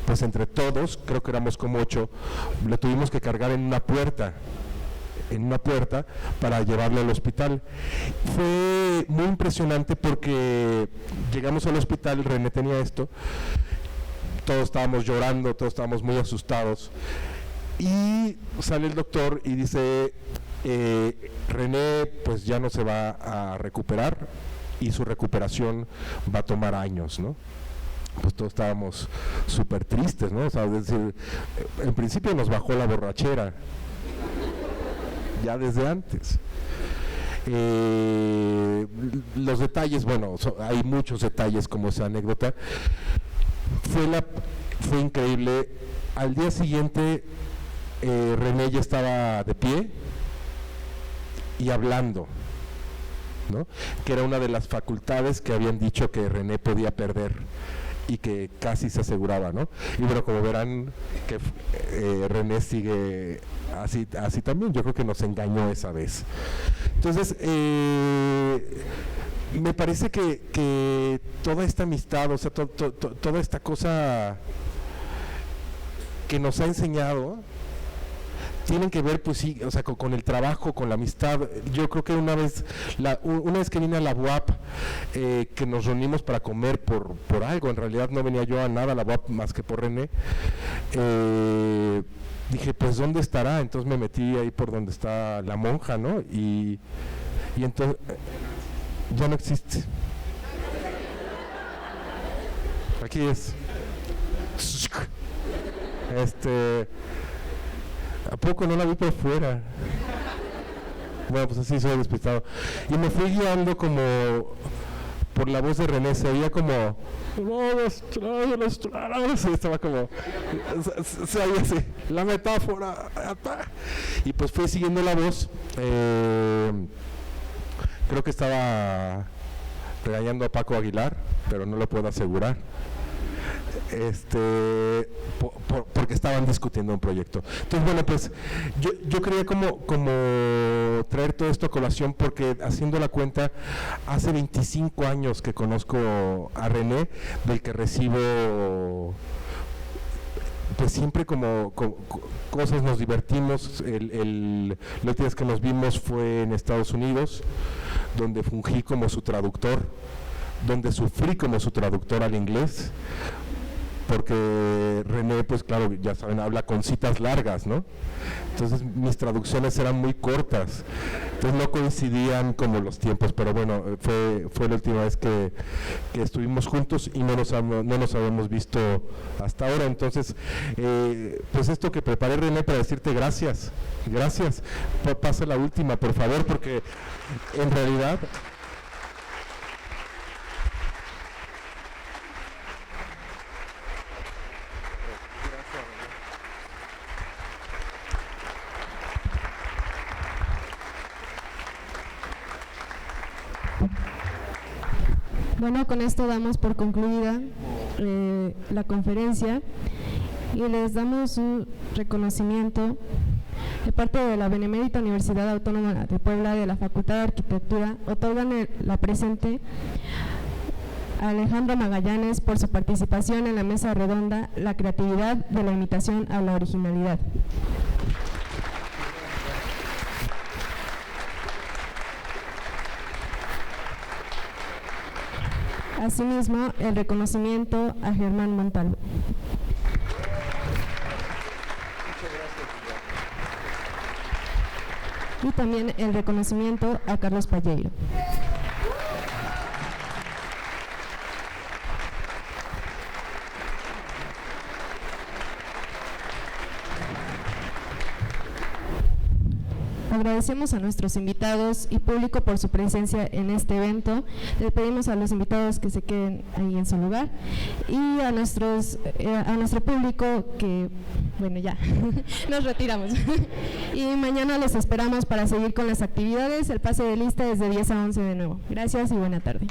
pues entre todos, creo que éramos como 8, le tuvimos que cargar en una puerta para llevarlo al hospital. Fue muy impresionante porque llegamos al hospital, René tenía esto, todos estábamos llorando, todos estábamos muy asustados, y sale el doctor y dice, René pues ya no se va a recuperar y su recuperación va a tomar años, ¿no? Pues todos estábamos súper tristes, ¿no? O sea, es decir, en principio nos bajó la borrachera, ya desde antes. Los detalles, bueno, hay muchos detalles como esa anécdota. Fue increíble. Al día siguiente René ya estaba de pie y hablando, ¿no? Que era una de las facultades que habían dicho que René podía perder y que casi se aseguraba, ¿no? Y bueno, como verán que René sigue así también. Yo creo que nos engañó esa vez. Entonces, me parece que toda esta amistad, o sea, toda esta cosa que nos ha enseñado, tienen que ver, pues sí, o sea, con el trabajo, con la amistad. Yo creo que una vez que vine a la UAP, que nos reunimos para comer por algo, en realidad no venía yo a nada a la UAP más que por René, dije, pues ¿dónde estará? Entonces me metí ahí por donde está la monja, ¿no? Y entonces, ya no existe. Aquí es. ¿A poco no la vi por fuera? Bueno, pues así soy despistado. Y me fui guiando como por la voz de René, se oía como... Estaba como... Se oía así, la metáfora. Y pues fui siguiendo la voz. Creo que estaba regañando a Paco Aguilar, pero no lo puedo asegurar. Porque estaban discutiendo un proyecto. Entonces, bueno, pues yo quería como traer todo esto a colación, porque haciendo la cuenta, hace 25 años que conozco a René, del que recibo pues siempre como cosas nos divertimos. La última vez que nos vimos fue en Estados Unidos, donde fungí como su traductor, donde sufrí como su traductor al inglés, porque René, pues claro, ya saben, habla con citas largas, ¿no? Entonces mis traducciones eran muy cortas, entonces no coincidían como los tiempos, pero bueno, fue la última vez que estuvimos juntos y no nos habíamos visto hasta ahora. Entonces, pues esto que preparé, René, para decirte gracias, pasa la última, por favor, porque en realidad... Bueno, con esto damos por concluida la conferencia y les damos un reconocimiento de parte de la Benemérita Universidad Autónoma de Puebla, de la Facultad de Arquitectura. Otorgan la presente a Alejandro Magallanes por su participación en la mesa redonda La creatividad de la imitación a la originalidad. Asimismo, el reconocimiento a Germán Montalvo. Y también el reconocimiento a Carlos Palleiro. Agradecemos a nuestros invitados y público por su presencia en este evento. Le pedimos a los invitados que se queden ahí en su lugar y a nuestro público que, bueno, ya, nos retiramos. Y mañana los esperamos para seguir con las actividades. El pase de lista es de 10 a 11 de nuevo. Gracias y buena tarde.